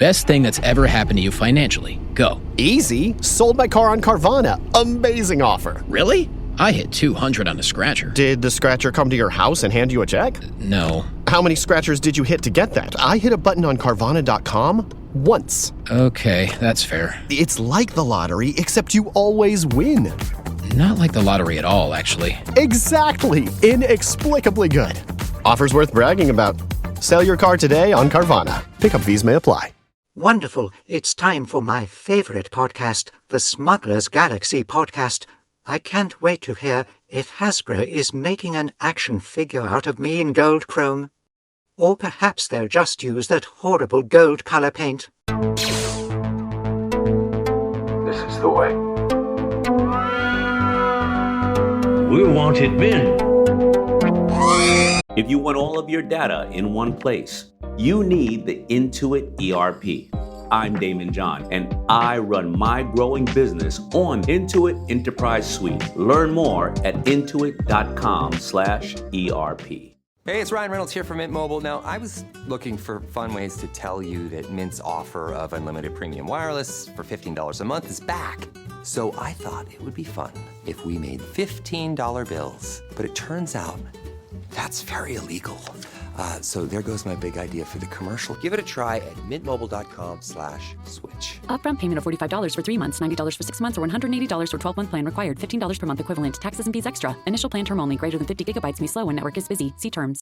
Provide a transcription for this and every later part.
Best thing that's ever happened to you financially. Go. Easy. Sold my car on Carvana. Amazing offer. Really? I hit 200 on a scratcher. Did the scratcher come to your house and hand you a check? No. How many scratchers did you hit to get that? I hit a button on Carvana.com once. Okay, that's fair. It's like the lottery, except you always win. Not like the lottery at all, actually. Exactly. Inexplicably good. Offers worth bragging about. Sell your car today on Carvana. Pickup fees may apply. Wonderful. It's time for my favorite podcast, the Smugglers Galaxy Podcast. I can't wait to hear if Hasbro is making an action figure out of me in gold chrome. Or perhaps they'll just use that horrible gold color paint. This is the way. We wanted men. If you want all of your data in one place, you need the Intuit ERP. I'm Damon John, and I run my growing business on Intuit Enterprise Suite. Learn more at intuit.com/ERP. Hey, it's Ryan Reynolds here from Mint Mobile. Now, I was looking for fun ways to tell you that Mint's offer of unlimited premium wireless for $15 a month is back. So I thought it would be fun if we made $15 bills. But it turns out that's very illegal. So there goes my big idea for the commercial. Give it a try at mintmobile.com/switch. Upfront payment of $45 for 3 months, $90 for 6 months, or $180 for 12-month plan required. $15 per month equivalent. Taxes and fees extra. Initial plan term only. Greater than 50 gigabytes may slow when network is busy. See terms.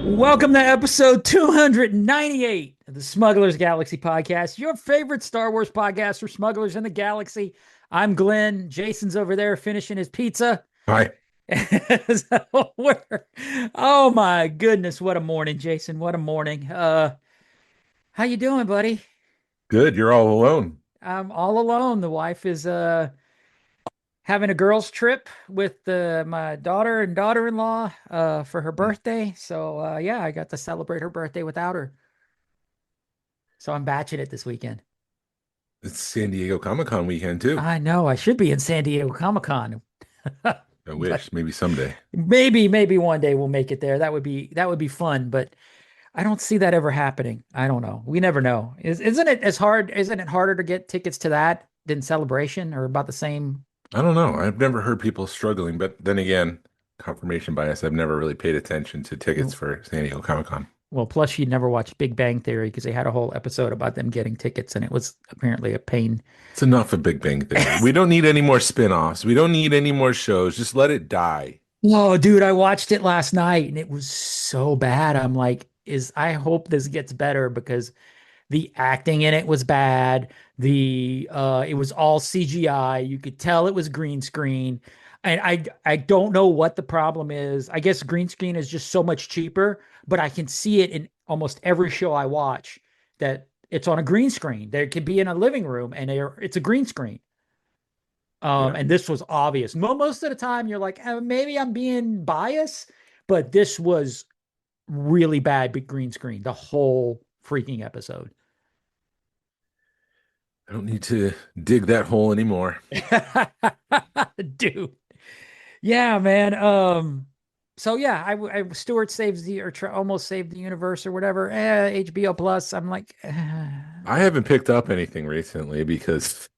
Welcome to episode 298 of the Smugglers Galaxy Podcast, your favorite Star Wars podcast for smugglers in the galaxy. I'm Glenn. Jason's over there finishing his pizza. Hi. Oh my goodness, what a morning, Jason. What a morning. How you doing, buddy? Good. You're all alone. I'm all alone. The wife is having a girls' trip with my daughter and daughter-in-law for her birthday. So, yeah, I got to celebrate her birthday without her. So I'm batching it this weekend. It's San Diego Comic-Con weekend, too. I know. I should be in San Diego Comic-Con. I wish. Maybe someday. Maybe one day we'll make it there. That would be fun, but I don't see that ever happening. I don't know. We never know. Isn't it harder to get tickets to that than Celebration, or about the same? I don't know. I've never heard people struggling, but then again, confirmation bias. I've never really paid attention to tickets for San Diego Comic-Con. Well, plus you never watched Big Bang Theory because they had a whole episode about them getting tickets, and it was apparently a pain. It's enough of Big Bang Theory. We don't need any more spin-offs. We don't need any more shows. Just let it die. Oh, dude, I watched it last night, and it was so bad. I'm like, I hope this gets better, because the acting in it was bad. It was all CGI. You could tell it was green screen. And I don't know what the problem is. I guess green screen is just so much cheaper, but I can see it in almost every show I watch that it's on a green screen. There could be in a living room and it's a green screen. And this was obvious. Most of the time you're like, maybe I'm being biased, but this was really bad with green screen, the whole freaking episode. I don't need to dig that hole anymore. Dude. Yeah, man. So yeah, I Stuart saves almost saved the universe or whatever. HBO Plus. I'm like, I haven't picked up anything recently because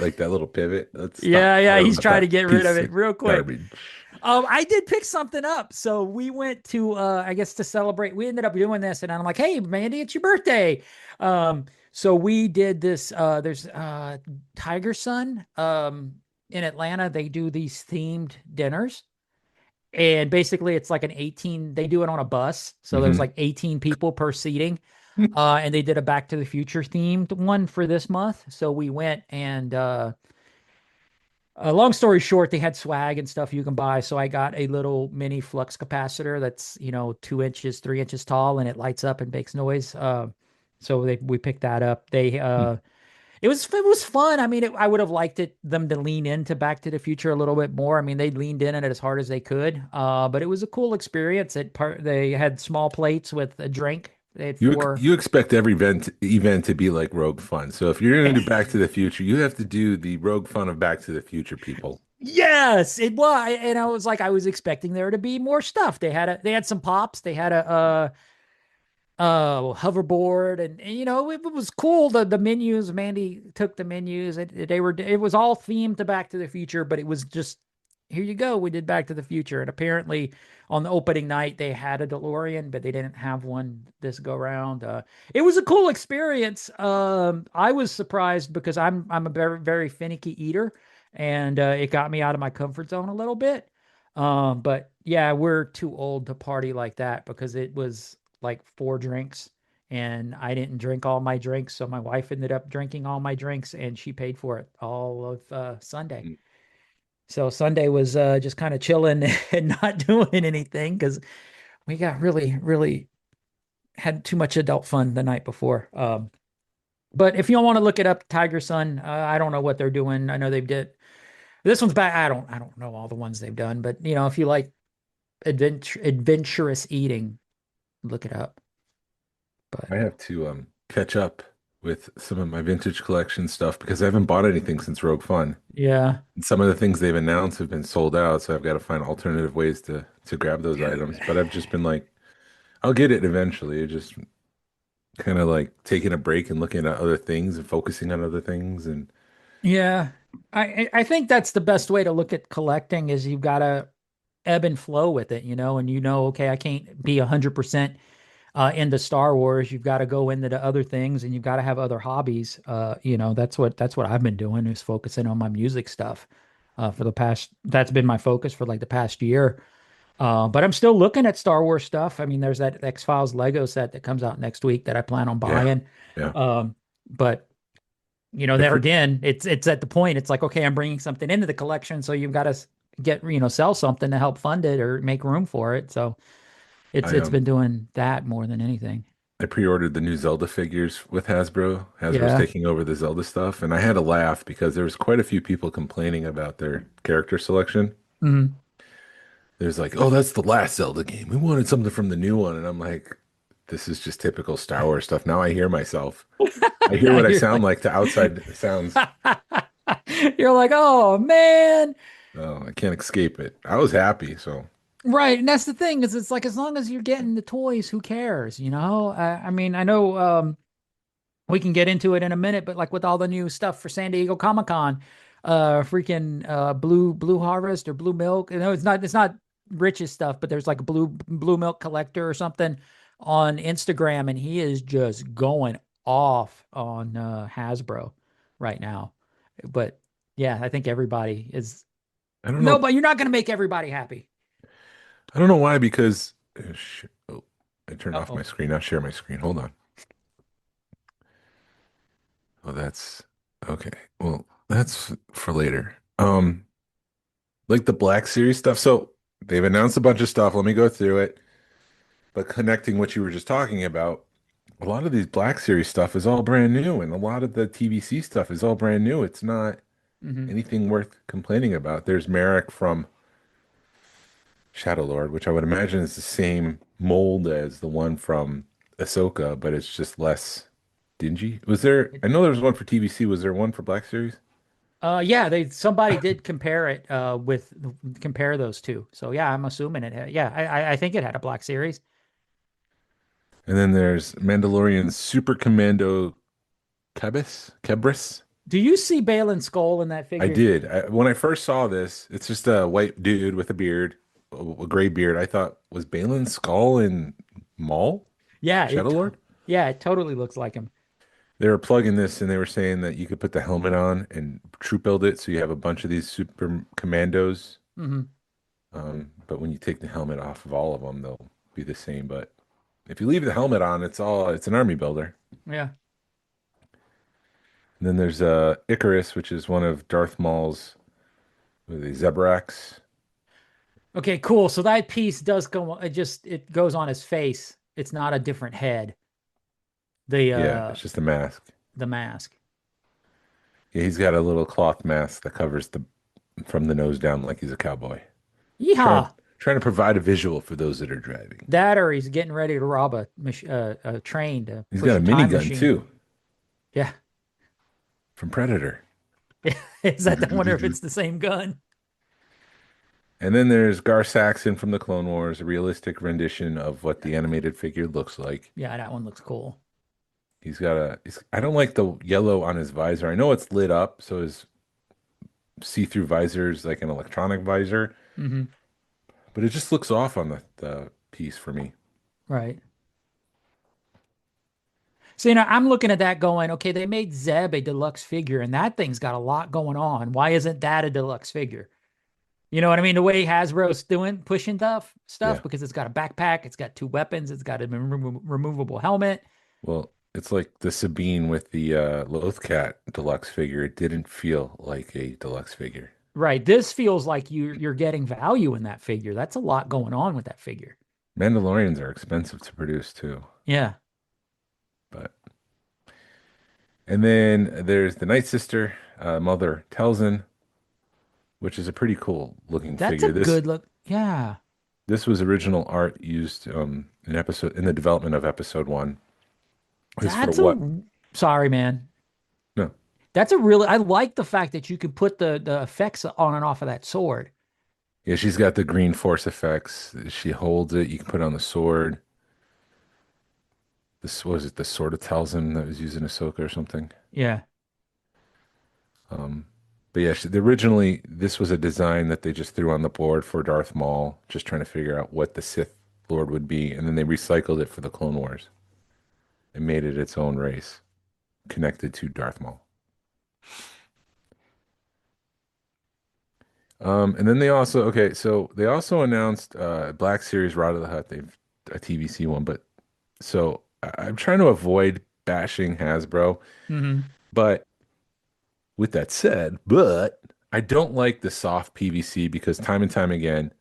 like that little pivot. Yeah. He's trying to get rid of it real quick. Garbage. I did pick something up. So we went to, I guess, to celebrate. We ended up doing this, and I'm like, hey, Mandy, it's your birthday. So we did this. There's Tiger Sun in Atlanta. They do these themed dinners. And basically, it's like they do it on a bus. So there's like 18 people per seating. And they did a Back to the Future themed one for this month. So we went, and long story short, they had swag and stuff you can buy. So I got a little mini flux capacitor that's, 2 inches, 3 inches tall, and it lights up and makes noise. So we picked that up. It was fun. I mean, I would have liked them to lean into Back to the Future a little bit more. I mean, they leaned in it as hard as they could. But it was a cool experience. They had small plates with a drink. They had four. You expect every event to be like Rogue Fun. So if you're going to do Back to the Future, you have to do the Rogue Fun of Back to the Future, people. Yes, it was. And I was like, I was expecting there to be more stuff. They had some pops. They had a hoverboard, and it was cool. The menus, Mandy took the menus, it was all themed to Back to the Future, but it was just, here you go, we did Back to the Future. And apparently on the opening night they had a DeLorean, but they didn't have one this go round. It was a cool experience. I was surprised because I'm a very, very finicky eater, and it got me out of my comfort zone a little bit. But yeah, we're too old to party like that because it was like 4 drinks, and I didn't drink all my drinks. So my wife ended up drinking all my drinks, and she paid for it all of Sunday. So Sunday was just kind of chilling and not doing anything because we got really, really had too much adult fun the night before. But if you don't want to look it up, Tiger Sun, I don't know what they're doing. I know they did. This one's back. I don't know all the ones they've done, but if you like adventurous eating, look it up. But I have to catch up with some of my vintage collection stuff because I haven't bought anything since Rogue Fun. yeah, And some of the things they've announced have been sold out, so I've got to find alternative ways to grab those items. But I've just been like, I'll get it eventually. It just kind of like taking a break and looking at other things and focusing on other things. And yeah, I think that's the best way to look at collecting is you've got to ebb and flow with it, and okay, I can't be 100% into Star Wars. You've got to go into the other things, and you've got to have other hobbies. That's what I've been doing is focusing on my music stuff that's been my focus for like the past year. But I'm still looking at Star Wars stuff. I mean, there's that X-Files Lego set that comes out next week that I plan on buying. yeah. But there again, it's at the point, it's like, okay, I'm bringing something into the collection, so you've got to get, sell something to help fund it or make room for it. So it's been doing that more than anything. I pre-ordered the new Zelda figures with Hasbro. Hasbro's taking over the Zelda stuff, and I had a laugh because there was quite a few people complaining about their character selection. Mm-hmm. There's like, oh, that's the last Zelda game. We wanted something from the new one, and I'm like, this is just typical Star Wars stuff. Now I hear myself. I hear what I sound like to outside sounds. You're like, oh man. Oh, I can't escape it. I was happy, so. Right, and that's the thing is, it's like as long as you're getting the toys, who cares? I mean, I know we can get into it in a minute, but like with all the new stuff for San Diego Comic-Con, freaking Blue Harvest or Blue Milk. It's not Rich's stuff, but there's like a blue milk collector or something on Instagram, and he is just going off on Hasbro right now. But yeah, I think everybody is. I don't know. No, but you're not going to make everybody happy. I don't know why, because I turned off my screen. Not share my screen. Hold on. Oh, that's okay. Well, that's for later. Like the Black Series stuff. So they've announced a bunch of stuff. Let me go through it. But connecting what you were just talking about, a lot of these Black Series stuff is all brand new, and a lot of the TVC stuff is all brand new. It's not anything worth complaining about. There's Merrick from Shadow Lord, which I would imagine is the same mold as the one from Ahsoka, but it's just less dingy. I know there was one for TVC. Was there one for Black Series? Yeah, somebody did compare it compare those two. So yeah, I'm assuming it had, I think it had a Black Series. And then there's Mandalorian Super Commando Kebris. Do you see Balin Skull in that figure? I did. When I first saw this, it's just a white dude with a beard, a gray beard. I thought, was Balin Skull in Maul? Yeah, Shadow Lord? Yeah, it totally looks like him. They were plugging this and they were saying that you could put the helmet on and troop build it, so you have a bunch of these super commandos. But when you take the helmet off of all of them, they'll be the same. But if you leave the helmet on, it's an army builder. Yeah. And then there's Icarus, which is one of Darth Maul's Zebrax. Okay, cool. So that piece does go. It goes on his face. It's not a different head. The Yeah, it's just a mask. the mask. Yeah, he's got a little cloth mask that covers the from the nose down like he's a cowboy. Yeehaw! Trying to provide a visual for those that are driving. That or he's getting ready to rob a train to He's push got a time minigun machine. too Yeah. from Predator. Is that the wonder if it's the same gun? And then there's Gar Saxon from the Clone Wars, a realistic rendition of what the animated figure looks like. Yeah, that one looks cool. He's got I don't like the yellow on his visor. I know it's lit up, so his see-through visor is like an electronic visor, Mm-hmm. but it just looks off on the piece for me. Right. So, I'm looking at that going, okay, they made Zeb a deluxe figure, and that thing's got a lot going on. Why isn't that a deluxe figure? You know what I mean? The way Hasbro's pushing stuff, Yeah. because it's got a backpack, it's got 2 weapons, it's got a removable helmet. Well, it's like the Sabine with the Lothcat deluxe figure. It didn't feel like a deluxe figure. Right. This feels like you're getting value in that figure. That's a lot going on with that figure. Mandalorians are expensive to produce too. Yeah. And then there's the Night Sister, Mother Telzin, which is a pretty cool looking That's figure. a good look. Yeah. This was original art used in the development of episode 1. That's for what? Sorry, man. No. That's I like the fact that you can put the effects on and off of that sword. Yeah, she's got the green force effects. She holds it. You can put it on the sword. This was it, the sword of Telzin that was used in Ahsoka or something. Yeah. But yeah, originally this was a design that they just threw on the board for Darth Maul, just trying to figure out what the Sith Lord would be, and then they recycled it for the Clone Wars and made it its own race connected to Darth Maul. And then they also announced Black Series Rod of the Hutt. They've a TVC one, but so I'm trying to avoid bashing Hasbro. Mm-hmm. But with that said, I don't like the soft PVC because time and time again,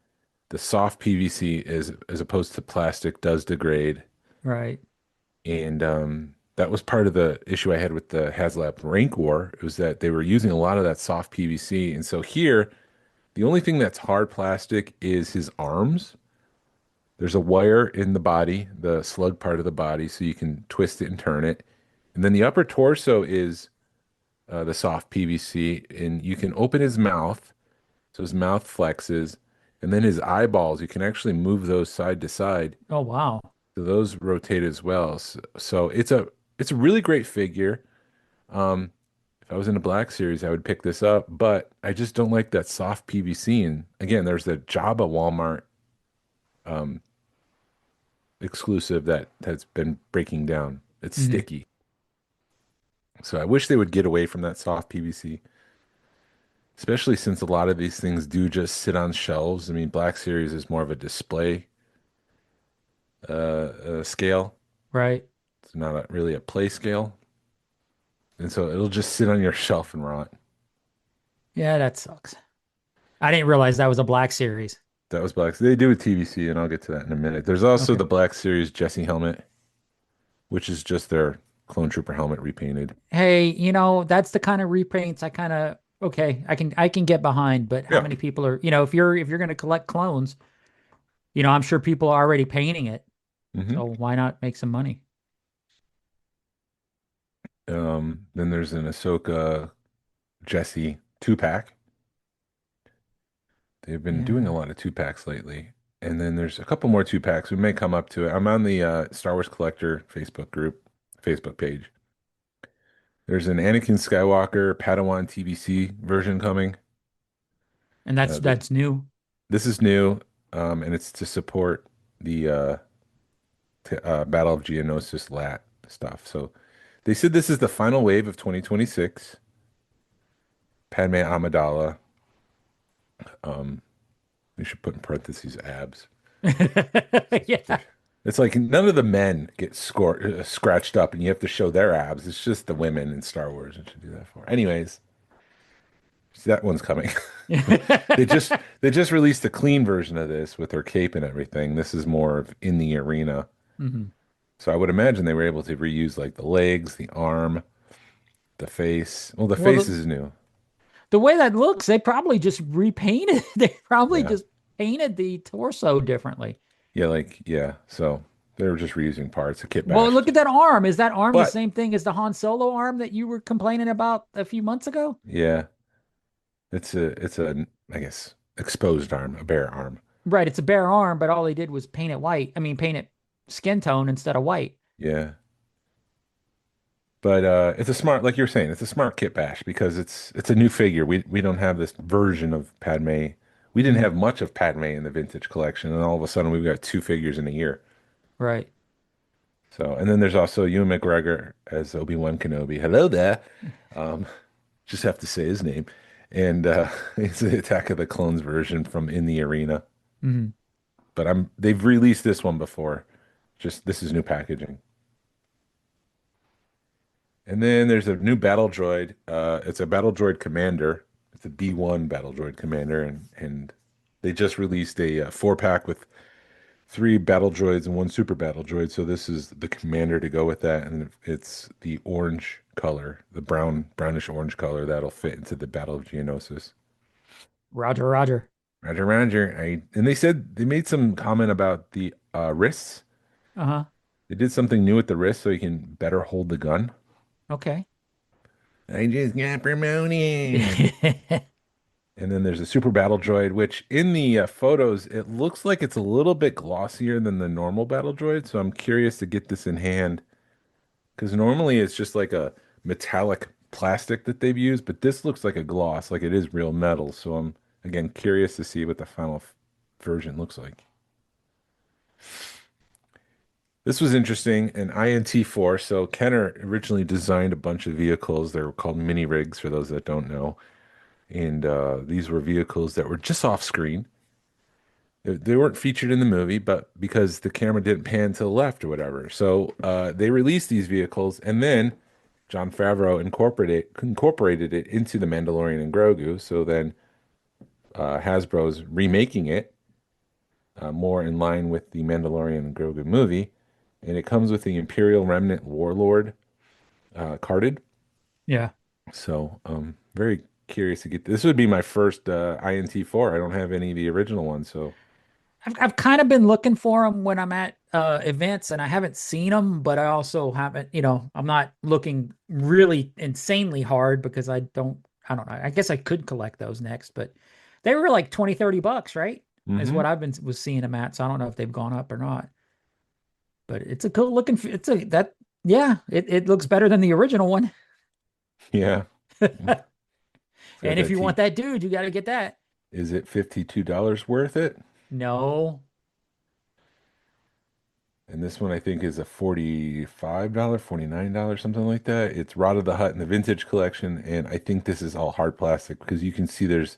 the soft PVC is as opposed to plastic does degrade. Right. And that was part of the issue I had with the HasLab Rancor. It was that they were using a lot of that soft PVC. And so here, the only thing that's hard plastic is his arms. There's a wire in the body, the slug part of the body, so you can twist it and turn it. And then the upper torso is the soft PVC, and you can open his mouth, so his mouth flexes, and then his eyeballs, you can actually move those side to side. Oh, wow. So those rotate as well. So it's a really great figure. If I was in a Black Series, I would pick this up, but I just don't like that soft PVC. And again, there's the Jabba Walmart exclusive that has been breaking down. It's sticky. So I wish they would get away from that soft PVC, especially since a lot of these things do just sit on shelves. I mean, Black Series is more of a display scale. Right. It's not really a play scale. And so it'll just sit on your shelf and rot. Yeah, that sucks. I didn't realize that was a Black Series. That was Black. They do a TVC, and I'll get to that in a minute. There's also the Black Series Jesse helmet, which is just their Clone Trooper helmet repainted. Hey, that's the kind of repaints I can get behind, but how many people are, if you're going to collect clones, I'm sure people are already painting it. Mm-hmm. So why not make some money? Then there's an Ahsoka Jesse 2-pack. They've been doing a lot of 2-packs lately. And then there's a couple more 2-packs. We may come up to it. I'm on the Star Wars Collector Facebook page. There's an Anakin Skywalker Padawan TBC version coming. And that's new. This is new, and it's to support the Battle of Geonosis Lat stuff. So they said this is the final wave of 2026. Padme Amidala. We should put in parentheses abs. Yeah. It's like none of the men get scratched up, and you have to show their abs. It's just the women in Star Wars that should do that for. Anyways, that one's coming. They just released a clean version of this with her cape and everything. This is more of in the arena. Mm-hmm. So I would imagine they were able to reuse like the legs, the arm, the face. Well, the Well, face is new. the way that looks, they probably just repainted. They probably Yeah. just painted the torso differently. Yeah, like yeah. So they were just reusing parts, a kit Well, look bashed. at that arm. Is that arm the But same thing as the Han Solo arm that you were complaining about a few months ago? yeah, it's a I guess exposed arm, a bare arm. Right, it's a bare arm, but all they did was paint it white. I mean, paint it skin tone instead of white. Yeah. But it's a smart, like you're saying, it's a smart kit bash because it's a new figure. We don't have this version of Padme. We didn't Mhm. have much of Padme in the vintage collection, and all of a sudden we've got two figures in a year. Right. So, and then there's also Ewan McGregor as Obi-Wan Kenobi. Hello there. Um, just have to say his name. And it's the Attack of the Clones version from In the Arena. Mhm. But they've released this one before. Just this is new packaging. And then there's a new battle droid. It's a battle droid commander. It's a B1 battle droid commander, and they just released a four pack with three battle droids and one super battle droid. So this is the commander to go with that, and it's the orange color, the brownish orange color that'll fit into the Battle of Geonosis. Roger, Roger. Roger, Roger. And they said they made some comment about the wrists. Uh-huh. They did something new with the wrist so you can better hold the gun. Okay. I just got promoted. And then there's a super battle droid, which in the photos, it looks like it's a little bit glossier than the normal battle droid. So I'm curious to get this in hand because normally it's just like a metallic plastic that they've used, but this looks like a gloss, like it is real metal. So I'm again curious to see what the final version looks like. This was interesting, an INT4. So Kenner originally designed a bunch of vehicles. They were called mini rigs for those that don't know. And these were vehicles that were just off screen. They weren't featured in the movie, but because the camera didn't pan to the left or whatever. So they released these vehicles, and then Jon Favreau incorporated it into The Mandalorian and Grogu. So then Hasbro's remaking it more in line with the Mandalorian and Grogu movie. And it comes with the Imperial Remnant Warlord carded. Yeah. So very curious to get this would be my first INT4. I don't have any of the original ones, so I've kind of been looking for them when I'm at events and I haven't seen them, but I also haven't, I'm not looking really insanely hard because I don't know. I guess I could collect those next, but they were like 20, $30, right? Is what was seeing them at. So I don't know if they've gone up or not. But it's a cool looking, it looks better than the original one. Yeah. And if you want that dude, you got to get that. Is it $52 worth it? No. And this one I think is a $45, $49, something like that. It's Rod of the Hutt in the vintage collection, and I think this is all hard plastic because you can see there's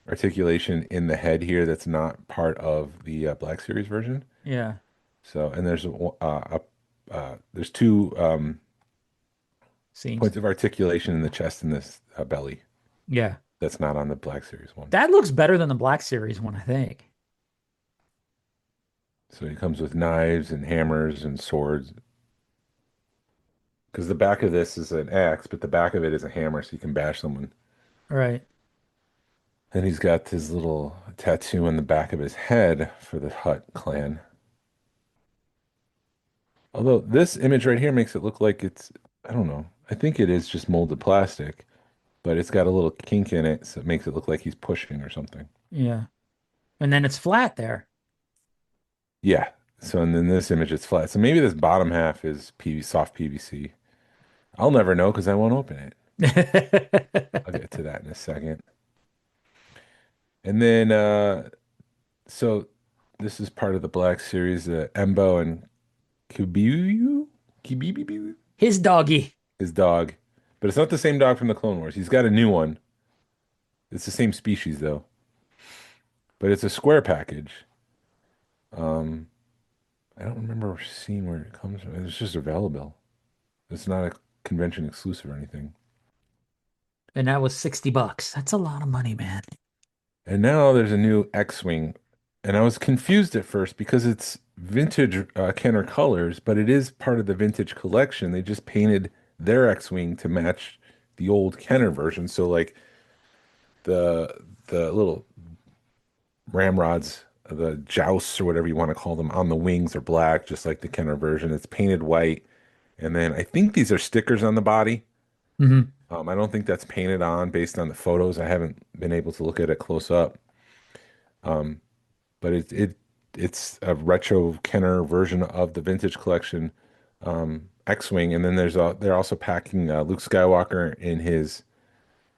articulation in the head here that's not part of the Black Series version. Yeah. So, and there's two Seams. points of articulation in the chest and this belly. Yeah. That's not on the Black Series one. That looks better than the Black Series one, I think. So it comes with knives and hammers and swords. Because the back of this is an axe, but the back of it is a hammer, so you can bash someone. Right. And he's got his little tattoo on the back of his head for the Hutt clan. Although this image right here makes it look like I don't know. I think it is just molded plastic, but it's got a little kink in it, so it makes it look like he's pushing or something. Yeah. And then it's flat there. Yeah. So, and then this image, it's flat. So maybe this bottom half is soft PVC. I'll never know because I won't open it. I'll get to that in a second. And then, so this is part of the Black Series, Embo and Kibibu, His doggy. his dog. But it's not the same dog from the Clone Wars. He's got a new one. It's the same species, though. But it's a square package. I don't remember seeing where it comes from. It's just available. It's not a convention exclusive or anything. And that was $60. That's a lot of money, man. And now there's a new X-Wing and I was confused at first because it's vintage Kenner colors, but it is part of the vintage collection. They just painted their X-Wing to match the old Kenner version. So like the little ramrods, the jousts or whatever you want to call them, on the wings are black, just like the Kenner version. It's painted white, and then I think these are stickers on the body. Hmm. I don't think that's painted on based on the photos. I haven't been able to look at it close up. But it's a retro Kenner version of the vintage collection X-Wing, and then they're also packing Luke Skywalker in his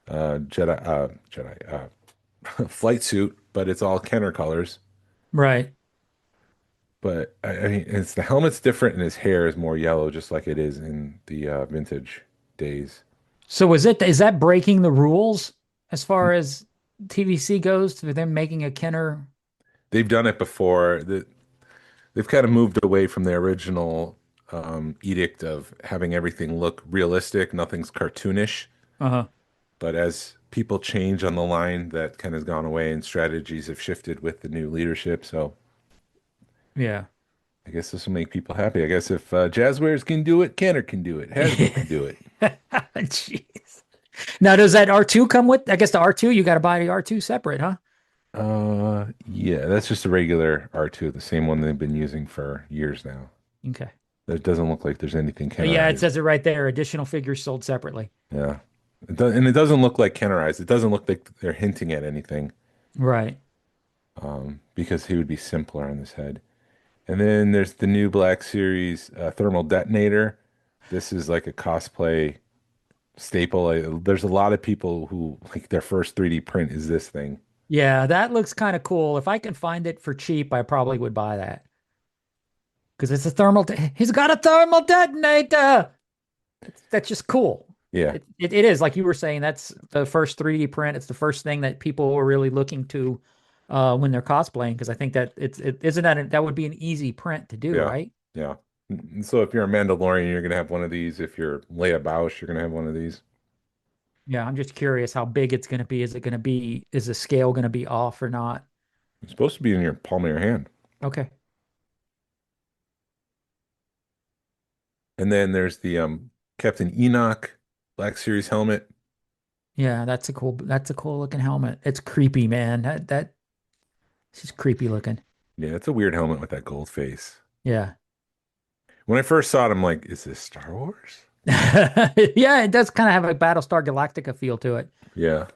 Jedi flight suit, but it's all Kenner colors. Right. But I mean, it's the helmet's different, and his hair is more yellow, just like it is in the vintage days. So is that breaking the rules as far as TVC goes for them making a Kenner? They've done it before. They've kind of moved away from the original edict of having everything look realistic, nothing's cartoonish. Uh-huh. But as people change on the line, that kind of has gone away, and strategies have shifted with the new leadership. So Yeah. I guess this will make people happy. I guess if Jazzwares can do it, Kenner can do it, Hasbro can do it. Jeez. Now, does that R2 come with? I guess the R2, you got to buy the R2 separate, huh? Yeah, that's just a regular R2, the same one they've been using for years now. Okay. It doesn't look like there's anything Kennerized. Yeah, it says it right there. Additional figures sold separately. Yeah. And it doesn't look like Kennerized. It doesn't look like they're hinting at anything, Right. because he would be simpler on his head. And then there's the new Black Series thermal detonator. This is like a cosplay staple. There's a lot of people who like their first 3D print is this thing. Yeah, that looks kind of cool. If I can find it for cheap, I probably would buy that. Because it's a he's got a thermal detonator. That's just cool. Yeah. It is, like you were saying, that's the first 3D print. It's the first thing that people were really looking to when they're cosplaying, because I think that that would be an easy print to do, Yeah. right? Yeah. And so if you're a Mandalorian, you're gonna have one of these. If you're Leia Bausch, you're gonna have one of these. Yeah, I'm just curious how big it's going to be. Is the scale going to be off or not? It's supposed to be in your palm of your hand. Okay. And then there's the Captain Enoch Black Series helmet. Yeah, that's a cool looking helmet. It's creepy, man. It's just creepy looking. Yeah, it's a weird helmet with that gold face. Yeah. When I first saw it, I'm like, is this Star Wars? Yeah, it does kind of have a Battlestar Galactica feel to it. Yeah.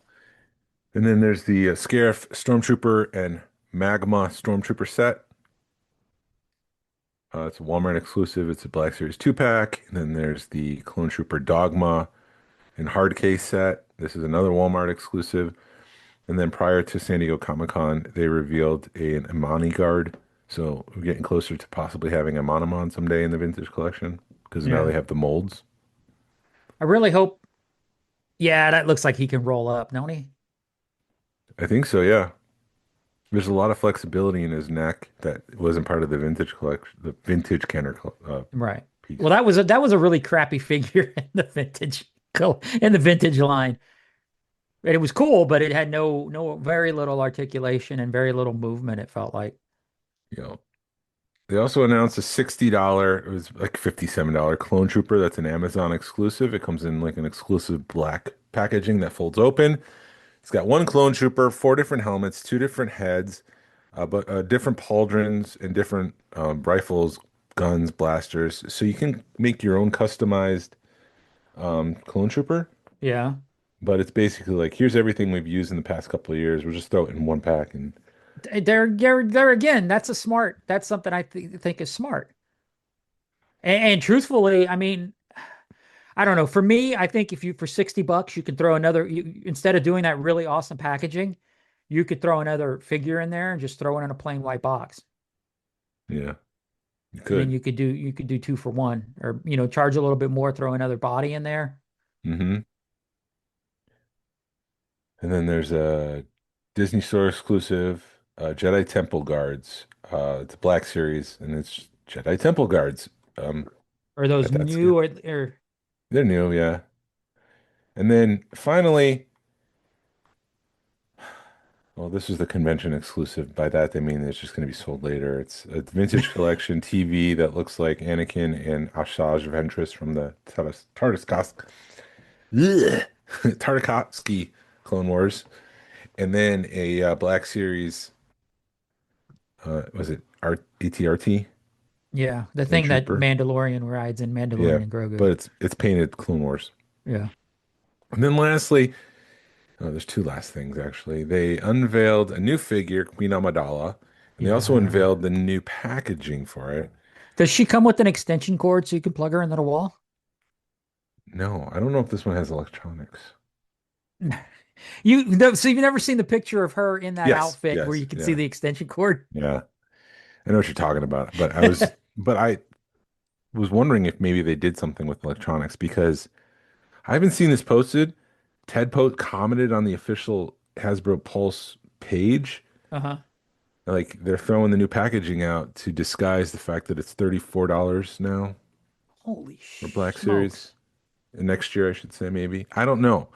And then there's the Scarif Stormtrooper and Magma Stormtrooper set. It's a Walmart exclusive. It's a Black Series 2-pack. And then there's the Clone Trooper Dogma and hard case set. This is another Walmart exclusive. And then prior to San Diego Comic-Con, they revealed an Imani guard. So we're getting closer to possibly having a Monomon someday in the vintage collection, because now they have the molds. I really hope. Yeah, that looks like he can roll up, don't he? I think so, yeah. There's a lot of flexibility in his neck that wasn't part of the vintage collection, the vintage Kenner Right. piece. Well, that was a really crappy figure in the vintage line. And it was cool, but it had very little articulation and very little movement, it felt like. You know, they also announced a $60, it was like $57 Clone Trooper. That's an Amazon exclusive. It comes in like an exclusive black packaging that folds open. It's got one Clone Trooper, 4 different helmets, 2 different heads, but different pauldrons and different rifles, guns, blasters. So you can make your own customized Clone Trooper. Yeah. But it's basically like, here's everything we've used in the past couple of years. We'll just throw it in one pack. And There again, that's something I think is smart. And truthfully, I mean, I don't know. For me, I think if for $60, you can throw instead of doing that really awesome packaging, you could throw another figure in there and just throw it in a plain white box. yeah, you And could. then you could do 2 for 1, or charge a little bit more, throw another body in there. Mm-hmm. And then there's a Disney Store exclusive, Jedi Temple Guards. It's a Black Series, and it's Jedi Temple Guards. Are those that's new or They're new, yeah. And then finally, Well, this is the convention exclusive. By that, they mean it's just going to be sold later. It's a vintage collection TV that looks like Anakin and Asajj Ventress from the Tartakovsky Clone Wars, and then a Black Series. Was it ATRT? Yeah, the Clone thing that Trooper? Mandalorian rides in Yeah, Mandalorian and Grogu. but it's painted Clone Wars. Yeah. And then lastly, oh, there's two last things actually. They unveiled a new figure, Queen Amidala, and they also Yeah. unveiled the new packaging for it. Does she come with an extension cord so you can plug her into the wall? No, I don't know if this one has electronics. So you've never seen the picture of her in that Yes, outfit where yes, you can yeah. see the extension cord? Yeah, I know what you're talking about, but I was wondering if maybe they did something with electronics because I haven't seen this posted. Ted Post commented on the official Hasbro Pulse page. Uh-huh. Like they're throwing the new packaging out to disguise the fact that it's $34 now Holy for Black smokes. Series. And next year, I should say, maybe. I don't know.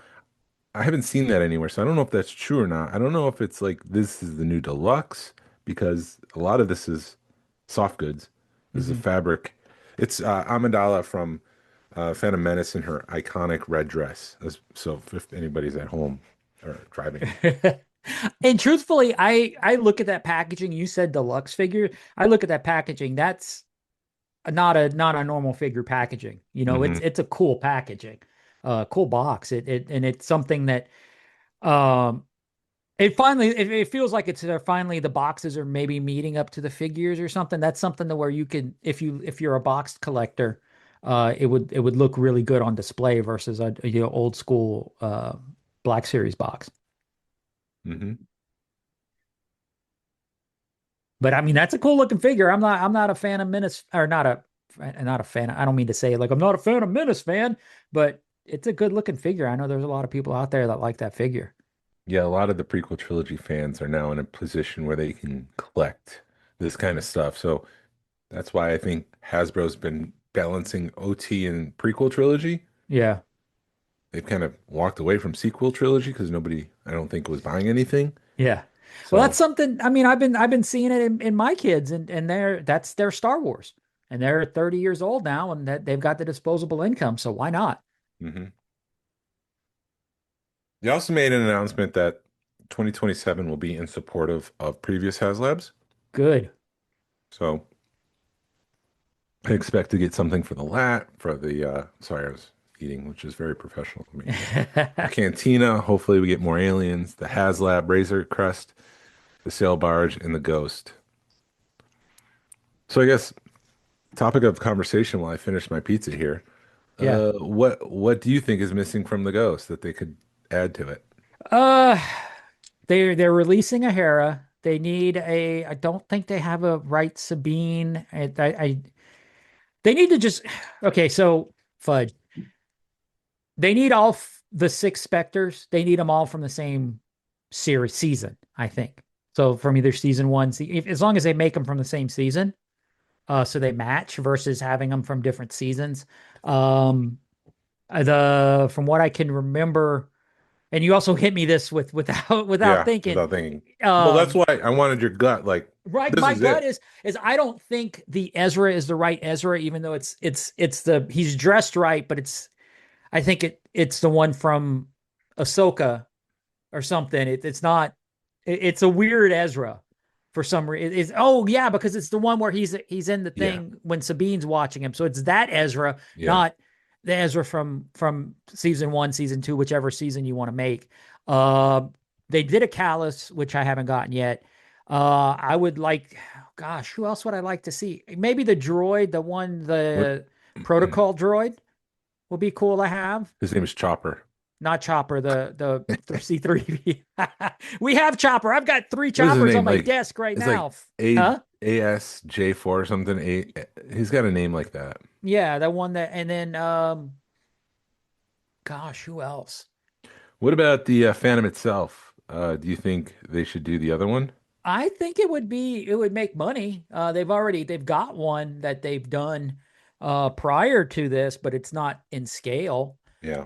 I haven't seen that anywhere, so I don't know if that's true or not. I don't know if it's like this is the new deluxe because a lot of this is soft goods. This is a fabric. It's Amidala from Phantom Menace in her iconic red dress. So if anybody's at home or driving. And truthfully, I look at that packaging. You said deluxe figure. I look at that packaging. That's not a normal figure packaging. You know, it's a cool packaging, cool box. And it's something that it feels like it's finally the boxes are maybe meeting up to the figures or something. That's something to where you can if you're a boxed collector, it would look really good on display versus a old school Black Series box. Mm-hmm. But I mean, that's a cool looking figure. I'm not a fan of Menace or not a fan. I don't mean to say it like I'm not a fan of Menace fan, but it's a good looking figure. I know there's a lot of people out there that like that figure. Yeah, a lot of the prequel trilogy fans are now in a position where they can collect this kind of stuff. So that's why I think Hasbro's been balancing OT and prequel trilogy. Yeah. They've kind of walked away from sequel trilogy because nobody, I don't think, was buying anything. Yeah. So, Well, that's something. I mean, I've been seeing it in my kids, and that's their Star Wars, and they're 30 years old now, and that they've got the disposable income. So why not? mhm. They also made an announcement that 2027 will be in support of previous HasLabs. Good. So I expect to get something for sorry, I was eating, which is very professional of me. The Cantina, hopefully we get more aliens, the HasLab, Razor Crest, the Sail Barge, and the Ghost. So I guess topic of conversation while I finish my pizza here. Yeah. What do you think is missing from the Ghost that they could add to it? Uh, they're releasing a Hera. They need I don't think they have a right Sabine. They need to just okay. So fudge. They need all the 6 Spectres. They need them all from the same season, I think. So from either season 1, as long as they make them from the same season, so they match versus having them from different seasons. From what I can remember, and you also hit me this without thinking. Without thinking. Well, that's why I wanted your gut. Like, right, this my is gut it. is I don't think the Ezra is the right Ezra, even though he's dressed right, but I think it's the one from Ahsoka or something. It's not. It's a weird Ezra for some reason. Because it's the one where he's in the thing when Sabine's watching him. So it's that Ezra, not the Ezra from season 1, season 2, whichever season you want to make. They did a Callus, which I haven't gotten yet. I would like. Gosh, who else would I like to see? Maybe the droid, the protocol droid. Will be cool to have. His name is Chopper. Not Chopper, the C3. We have Chopper. I've got 3 Choppers on my desk right now. Like ASJ4 or something. He's got a name like that. Yeah, that one and then gosh, who else? What about the Phantom itself? Do you think they should do the other one? I think it would make money. They've got one that they've done prior to this, but it's not in scale. Yeah.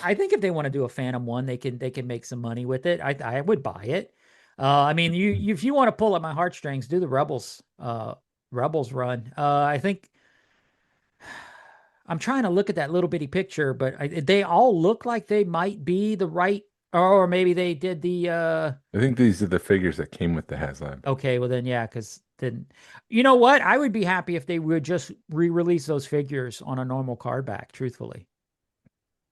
I think if they want to do a Phantom one, they can make some money with it. I would buy it. I mean, if you want to pull at my heartstrings, do the Rebels run. I think I'm trying to look at that little bitty picture, but they all look like they might be the right, or maybe they did the. I think these are the figures that came with the HasLab. Okay, well then, yeah, because then, you know what? I would be happy if they would just re-release those figures on a normal card back, truthfully,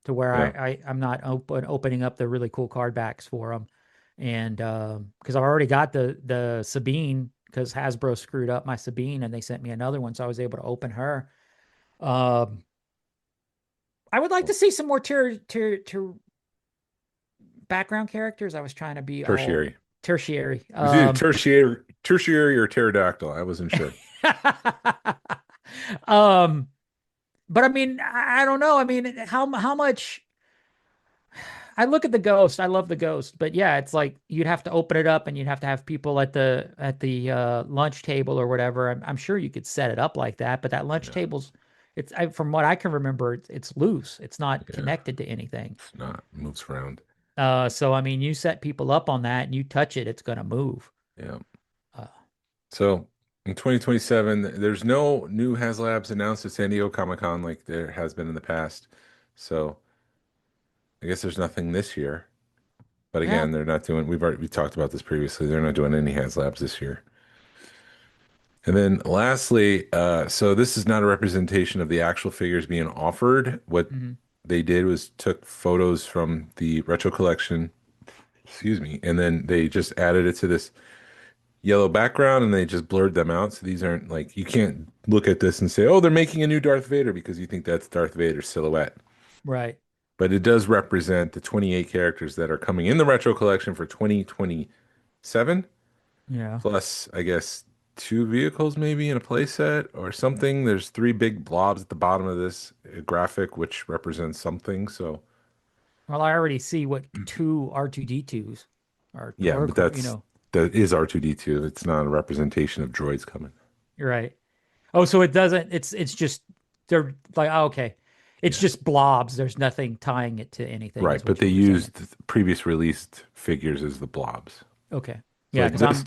to where Yeah. I'm not opening up the really cool card backs for them, and because I've already got the Sabine, because Hasbro screwed up my Sabine and they sent me another one, so I was able to open her. Um, I would like to see some more background characters. I was trying to be all Tertiary. tertiary. It was either tertiary or pterodactyl. I wasn't sure. um, but I mean, I don't know. I mean, how much? I look at the Ghost. I love the Ghost, but yeah, it's like you'd have to open it up and you'd have to have people at the lunch table or whatever. I'm sure you could set it up like that, but that lunch table's from what I can remember, it's loose. It's not connected to anything. It's not. It moves around. So I mean, you set people up on that and you touch it, it's gonna move. Yeah. So in 2027, there's no new HasLabs announced at San Diego Comic-Con like there has been in the past. So I guess there's nothing this year. But again, Yeah. they're not doing, we talked about this previously. They're not doing any HasLabs this year. And then lastly, so this is not a representation of the actual figures being offered. What they did was took photos from the retro collection, excuse me, and then they just added it to this yellow background and they just blurred them out. So these aren't like, you can't look at this and say, oh, they're making a new Darth Vader because you think that's Darth Vader's silhouette. Right. But it does represent the 28 characters that are coming in the retro collection for 2027. Yeah. Plus, I guess, 2 vehicles maybe in a playset or something. There's 3 big blobs at the bottom of this graphic, which represents something. So, Well, I already see what 2 R2D2s are. yeah, or, but that's you know, that is R2D2. It's not a representation of droids coming. you're right. Oh, so it doesn't. It's just they're like, oh, okay. It's just blobs. There's nothing tying it to anything. Right, is but what they you were used previous released figures as the blobs. saying. Okay. So Yeah, like because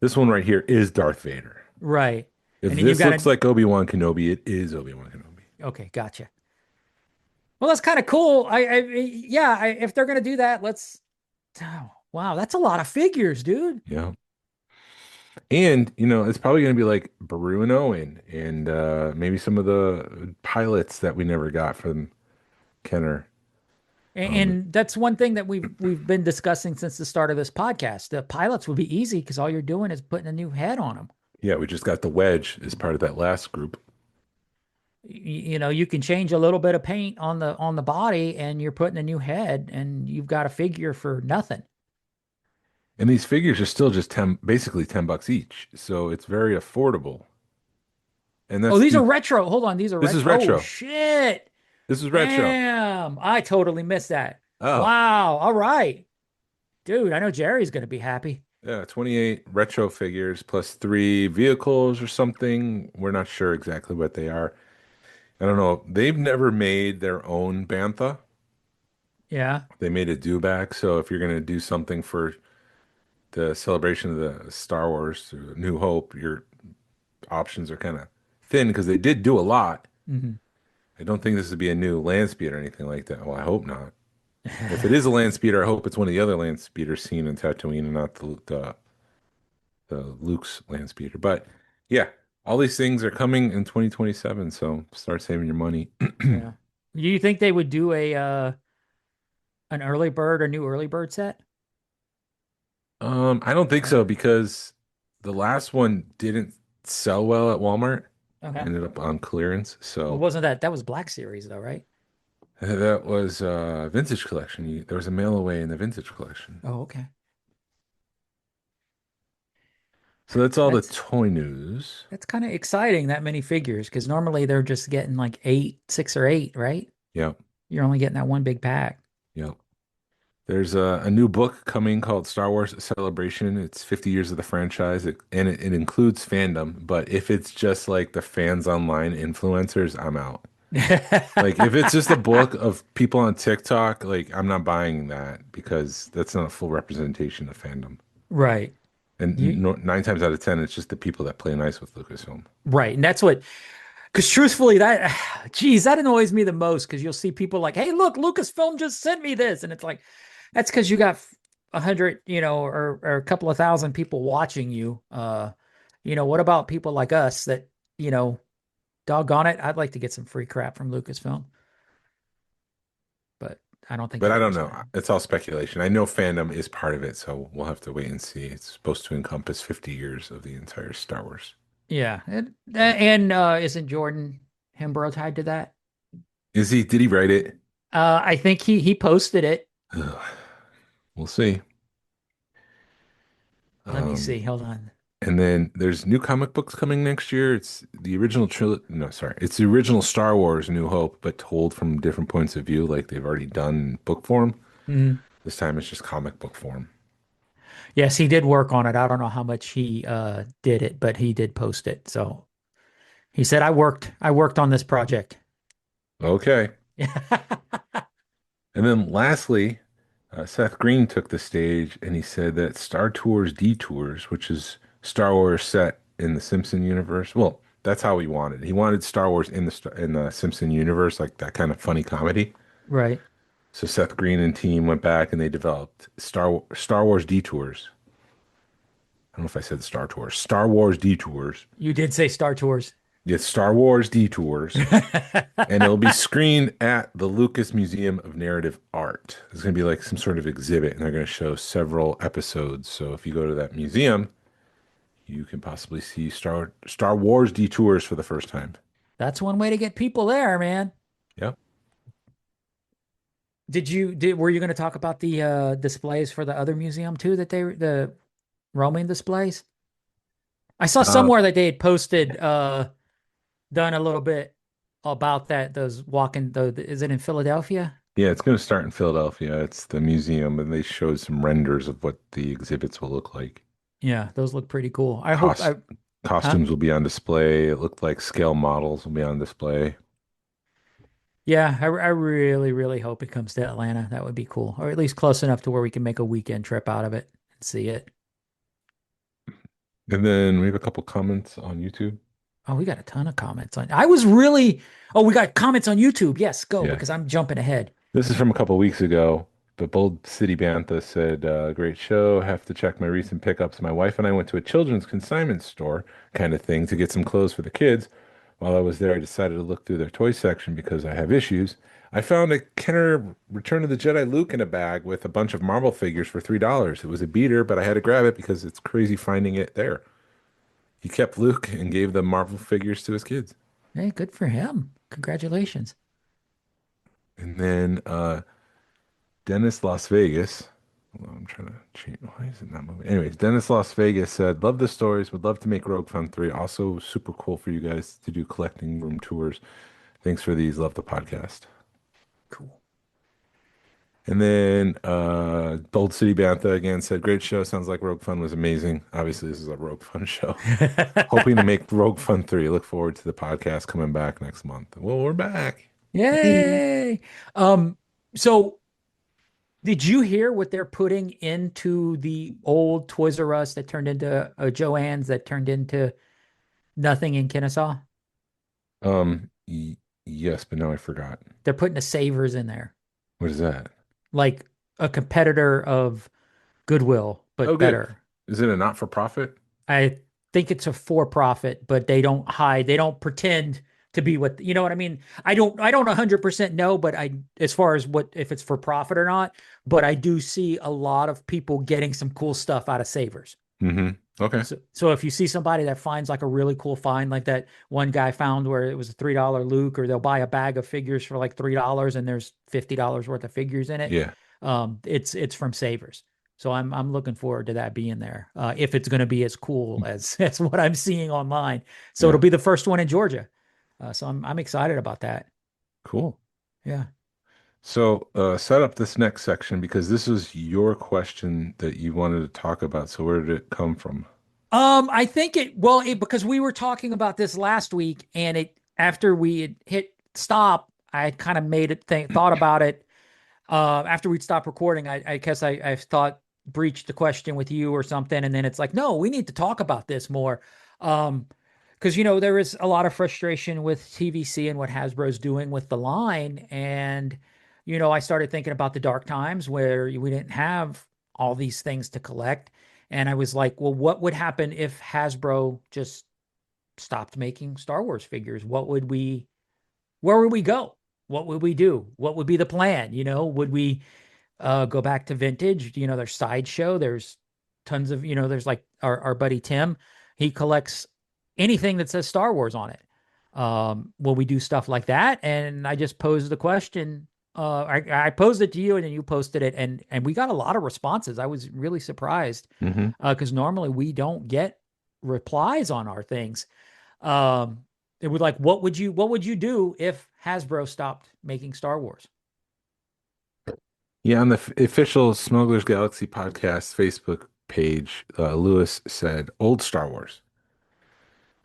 this one right here is Darth Vader. right. If And then this you've got looks like Obi-Wan Kenobi, it is Obi-Wan Kenobi. Okay, gotcha. Well, that's kind of cool. If they're gonna do that, let's. Oh, wow, that's a lot of figures, dude. Yeah. And, it's probably going to be like Baru and Owen and maybe some of the pilots that we never got from Kenner. And that's one thing that we've been discussing since the start of this podcast. The pilots would be easy because all you're doing is putting a new head on them. Yeah, we just got the Wedge as part of that last group. You can change a little bit of paint on the body, and you're putting a new head, and you've got a figure for nothing. And these figures are still just basically $10 each. So it's very affordable. And that's These are retro. Hold on, these are This retro. is retro. Oh, shit. This is retro. Damn, I totally missed that. Oh. Wow. All right. Dude, I know Jerry's going to be happy. Yeah, 28 retro figures plus 3 vehicles or something. We're not sure exactly what they are. I don't know. They've never made their own Bantha. Yeah. They made a dewback. So if you're going to do something for the celebration of the Star Wars New Hope, your options are kind of thin because they did do a lot. Mm-hmm. I don't think this would be a new land speeder or anything like that. Well, I hope not. If it is a land speeder, I hope it's one of the other land speeders seen in Tatooine and not the Luke's land speeder. But yeah, all these things are coming in 2027, so start saving your money. Yeah. Do you think they would do an early bird or new early bird set? I don't think so because the last one didn't sell well at Walmart. Okay. Ended up on clearance. So Well, wasn't that was Black Series though, right? that was vintage collection. There was a mail away in the vintage collection. Oh, okay. So that's all the toy news. That's kind of exciting, that many figures, because normally they're just getting like 6 or 8, right? Yeah. You're only getting that one big pack. Yep. There's a new book coming called Star Wars Celebration. It's 50 years of the franchise, and it includes fandom. But if it's just like the fans online influencers, I'm out. Like if it's just a book of people on TikTok, like I'm not buying that because that's not a full representation of fandom. Right. And You, 9 times out of 10, it's just the people that play nice with Lucasfilm. right. And that's what, because truthfully, that, geez, that annoys me the most because you'll see people like, hey, look, Lucasfilm just sent me this. And it's like, that's because you got 100, or a couple of thousand people watching you. What about people like us that, doggone it, I'd like to get some free crap from Lucasfilm. But I don't think But that I don't ever's know. gonna happen. It's all speculation. I know fandom is part of it, so we'll have to wait and see. It's supposed to encompass 50 years of the entire Star Wars. Yeah. And isn't Jordan Hembro tied to that? Is he? Did he write it? I think he posted it. We'll see. Let me Um, see. Hold on. and then there's new comic books coming next year. It's the original trilogy. No, sorry. It's the original Star Wars New Hope, but told from different points of view, like they've already done in book form. Mhm. This time it's just comic book form. Yes, he did work on it. I don't know how much he did it, but he did post it. So he said, I worked on this project. Okay. And then lastly, Seth Green took the stage and he said that Star Tours Detours, which is Star Wars set in the Simpson universe. Well, that's how he wanted. He wanted Star Wars in the Simpson universe, like that kind of funny comedy. Right. So Seth Green and team went back and they developed Star Wars Detours. I don't know if I said Star Tours. Star Wars Detours. You did say Star Tours. It's Star Wars Detours. And it'll be screened at the Lucas Museum of Narrative Art. It's going to be like some sort of exhibit, and they're going to show several episodes. So if you go to that museum, you can possibly see Star Wars Detours for the first time. That's one way to get people there, man. Yep. Were you going to talk about the displays for the other museum too, the roaming displays? I saw somewhere that they had posted done a little bit about that, those walking, is it in Philadelphia? Yeah, it's going to start in Philadelphia. It's the museum, and they showed some renders of what the exhibits will look like. Yeah, those look pretty cool. Cos- Huh? Costumes will be on display. It looked like scale models will be on display. Yeah, I really, really hope it comes to Atlanta. That would be cool. Or at least close enough to where we can make a weekend trip out of it and see it. And then we have a couple comments on YouTube. Oh, we got a ton of comments on. We got comments on YouTube. Yes, go, Yeah. because I'm jumping ahead. This is from a couple weeks ago. But Bold City Bantha said, great show. Have to check my recent pickups. My wife and I went to a children's consignment store kind of thing to get some clothes for the kids. While I was there, I decided to look through their toy section because I have issues. I found a Kenner Return of the Jedi Luke in a bag with a bunch of Marvel figures for $3. It was a beater, but I had to grab it because it's crazy finding it there. He kept Luke and gave the Marvel figures to his kids. Hey, good for him. Congratulations. And then Dennis Las Vegas. Well, I'm trying to change. Why is it not moving? Anyways, Dennis Las Vegas said, love the stories. Would love to make Rogue Fun 3. Also, super cool for you guys to do collecting room tours. Thanks for these. Love the podcast. Cool. And then Bold City Bantha again said, great show. Sounds like Rogue Fun was amazing. Obviously, this is a Rogue Fun show. Hoping to make Rogue Fun 3. Look forward to the podcast coming back next month. Well, we're back. Yay. So did you hear what they're putting into the old Toys R Us that turned into Joann's that turned into nothing in Kennesaw? Yes, but now I forgot. They're putting a Savers in there, What is that? like a competitor of Goodwill, but Oh, good. better. Is it a not-for-profit? I think it's a for-profit, but they don't pretend to be what, you know what I mean? I don't 100% know, but as far as if it's for profit or not, but I do see a lot of people getting some cool stuff out of Savers. Mm-hmm. Okay. So if you see somebody that finds like a really cool find, like that one guy found where it was a $3 Luke, or they'll buy a bag of figures for like $3 and there's $50 worth of figures in it. Yeah. It's from Savers. So I'm looking forward to that being there. If it's going to be as cool as what I'm seeing online. So Yeah. It'll be the first one in Georgia. So I'm excited about that. Cool. Yeah. So set up this next section because this is your question that you wanted to talk about. So where did it come from? I think because we were talking about this last week, and after we had hit stop, I kind of made it thought about it. After we'd stopped recording, I guess I thought breached the question with you or something. And then it's like, no, we need to talk about this more. Because, there is a lot of frustration with TVC and what Hasbro's doing with the line. And, I started thinking about the dark times where we didn't have all these things to collect. And I was like, well, what would happen if Hasbro just stopped making Star Wars figures? Where would we go? What would we do? What would be the plan? Would we go back to vintage? There's Sideshow. There's tons of, there's like our buddy Tim. He collects anything that says Star Wars on it. Will we do stuff like that? And I just posed the question. I posed it to you and then you posted it and we got a lot of responses. I was really surprised because normally we don't get replies on our things. It would like, what would you do if Hasbro stopped making Star Wars? Yeah, on the official Smugglers Galaxy Podcast Facebook page, Lewis said old Star Wars.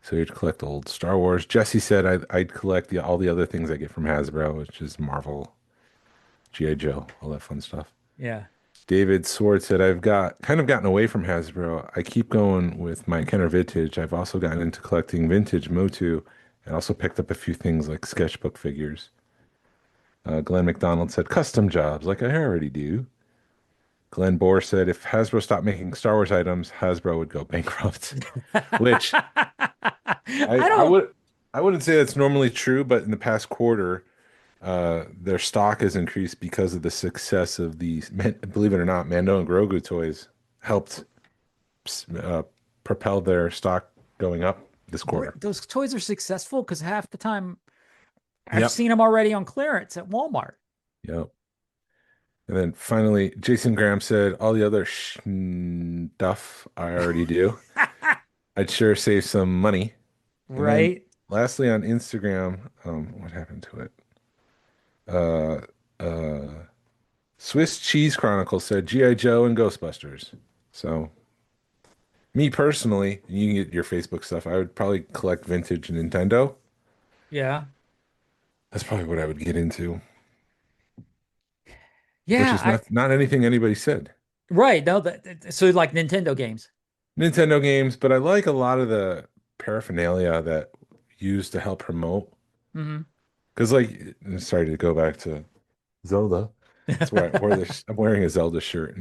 So you'd collect old Star Wars. Jesse said I'd collect all the other things I get from Hasbro, which is Marvel, G.I. Joe, all that fun stuff. Yeah. David Sword said I've gotten away from Hasbro. I keep going with my Kenner vintage. I've also gotten into collecting vintage Motu and also picked up a few things like sketchbook figures. Glenn McDonald said custom jobs like I already do. Glenn Bohr said if Hasbro stopped making Star Wars items, Hasbro would go bankrupt. Which I wouldn't say that's normally true, but in the past quarter, their stock has increased because of the success of these, believe it or not, Mando and Grogu toys helped propel their stock going up this quarter. Those toys are successful because half the time I've seen them already on clearance at Walmart. Yep. And then finally, Jason Graham said, all the other stuff I already do. I'd sure save some money. Right. Lastly, on Instagram, what happened to it? Swiss Cheese Chronicle said G.I. Joe and Ghostbusters. So, me personally, you can get your Facebook stuff. I would probably collect vintage Nintendo. Yeah. That's probably what I would get into. Yeah. Which is not anything anybody said. Right. No, so like Nintendo games. Nintendo games, but I like a lot of the paraphernalia that used to help promote. Because, sorry to go back to Zelda. That's why I'm wearing a Zelda shirt.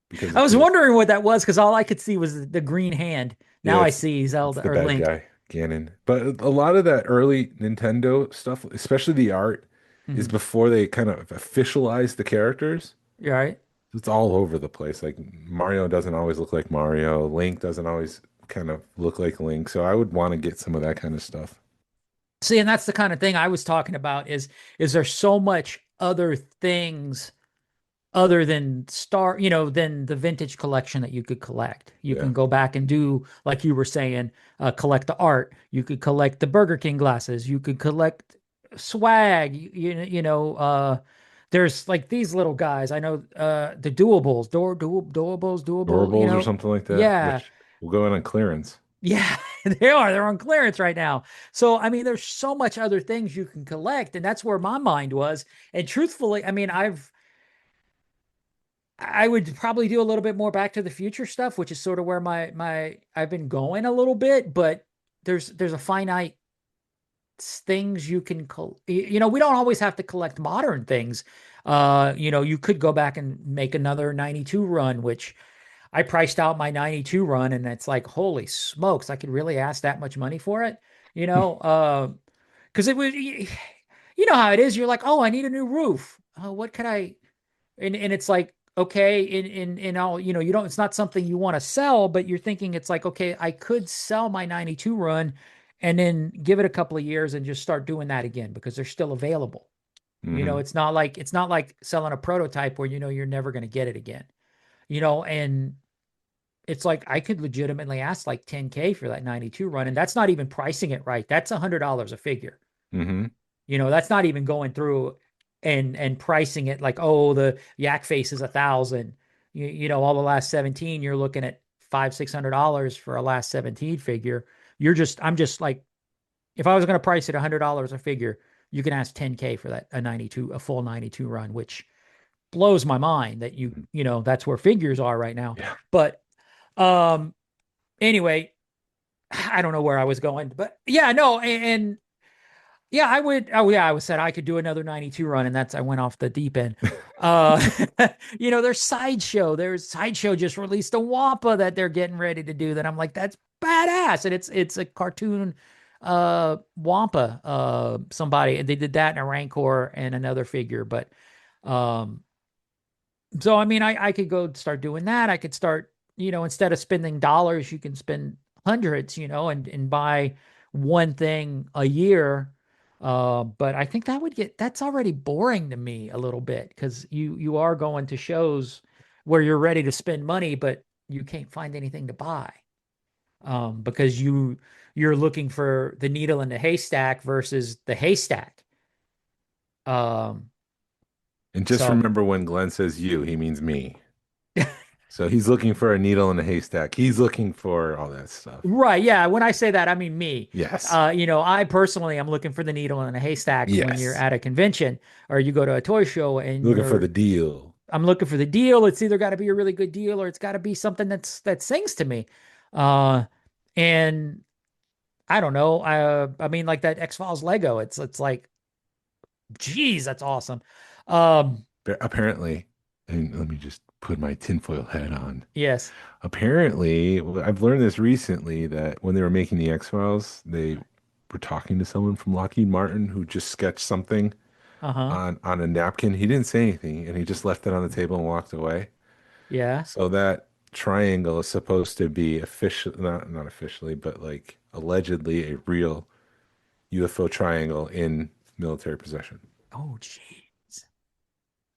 Because I was wondering what that was because all I could see was the green hand. Now I see Zelda the or bad Link. Guy, Ganon. But a lot of that early Nintendo stuff, especially the art, is before they kind of officialized the characters. You're right. It's all over the place. Like Mario doesn't always look like Mario. Link doesn't always kind of look like Link. So I would want to get some of that kind of stuff. See, and that's the kind of thing I was talking about is there so much other things other than than the vintage collection that you could collect. You can go back and do, like you were saying, collect the art. You could collect the Burger King glasses. You could collect swag. There's like these little guys. I know the doables, Doorables or something like that. Yeah. Which will go in on clearance. Yeah, they are. They're on clearance right now. So, I mean, there's so much other things you can collect, and that's where my mind was. And truthfully, I mean, I would probably do a little bit more Back to the Future stuff, which is sort of where I've been going a little bit, but there's a finite things you can we don't always have to collect modern things. You could go back and make another 92 run, which I priced out my 92 run, and it's like, holy smokes, I could really ask that much money for it, because it was, how it is. You're like, oh, I need a new roof. Oh, what could I, and it's like, okay, in all, you don't, it's not something you want to sell, but you're thinking it's like, okay, I could sell my 92 run and then give it a couple of years and just start doing that again because they're still available. It's not like selling a prototype where, you're never going to get it again. And it's like, I could legitimately ask like $10K for that 92 run. And that's not even pricing it right. That's $100 a figure. That's not even going through and pricing it like, oh, the yak face is $1,000. All the last 17, you're looking at $500-$600 for a last 17 figure. I'm just like, if I was going to price it $100 a figure, you can ask 10K for that, a full 92 run, which blows my mind that that's where figures are right now. Yeah. But anyway, I don't know where I was going, but yeah, no. And yeah, I would. Oh yeah, I was said I could do another 92 run, and I went off the deep end. There's Sideshow. Sideshow just released a Wampa that they're getting ready to do. That I'm like, that's badass, and it's a cartoon Wampa. Somebody, and they did that in a Rancor and another figure. But so I mean, I could go start doing that. I could start, instead of spending dollars, you can spend hundreds, and buy one thing a year. But I think that's already boring to me a little bit, because you are going to shows where you're ready to spend money, but you can't find anything to buy. Because you're looking for the needle in the haystack versus the haystack. And just remember, when Glenn says you, he means me. So he's looking for a needle in a haystack. He's looking for all that stuff. Right. Yeah. When I say that, I mean me. Yes. I personally am looking for the needle in a haystack when you're at a convention or you go to a toy show and looking for the deal. I'm looking for the deal. It's either got to be a really good deal or it's got to be something that sings to me. And I don't know. I mean, like that X-Files Lego. It's like, geez, that's awesome. Apparently, and let me just put my tinfoil hat on. Yes. Apparently, I've learned this recently, that when they were making the X-Files, they were talking to someone from Lockheed Martin who just sketched something on a napkin. He didn't say anything, and he just left it on the table and walked away. Yeah. So that triangle is supposed to be not officially, but like allegedly a real UFO triangle in military possession. Oh, geez.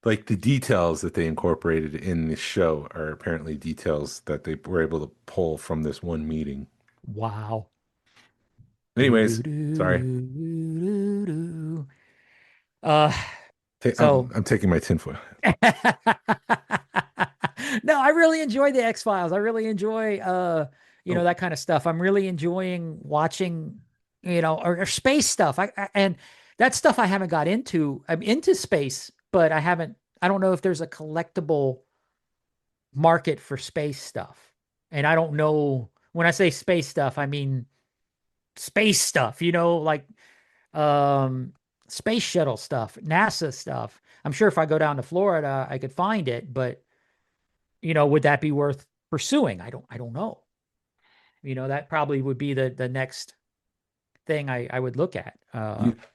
Like the details that they incorporated in the show are apparently details that they were able to pull from this one meeting. Wow. Anyways, sorry. I'm taking my tinfoil. No, I really enjoy the X-Files. I really enjoy, that kind of stuff. I'm really enjoying watching, or space stuff. And that stuff I haven't got into. I'm into space, but I don't know if there's a collectible market for space stuff. And I don't know, when I say space stuff, I mean space stuff, like space shuttle stuff, NASA stuff. I'm sure if I go down to Florida, I could find it, but would that be worth pursuing? I don't know. That probably would be the next thing I would look at.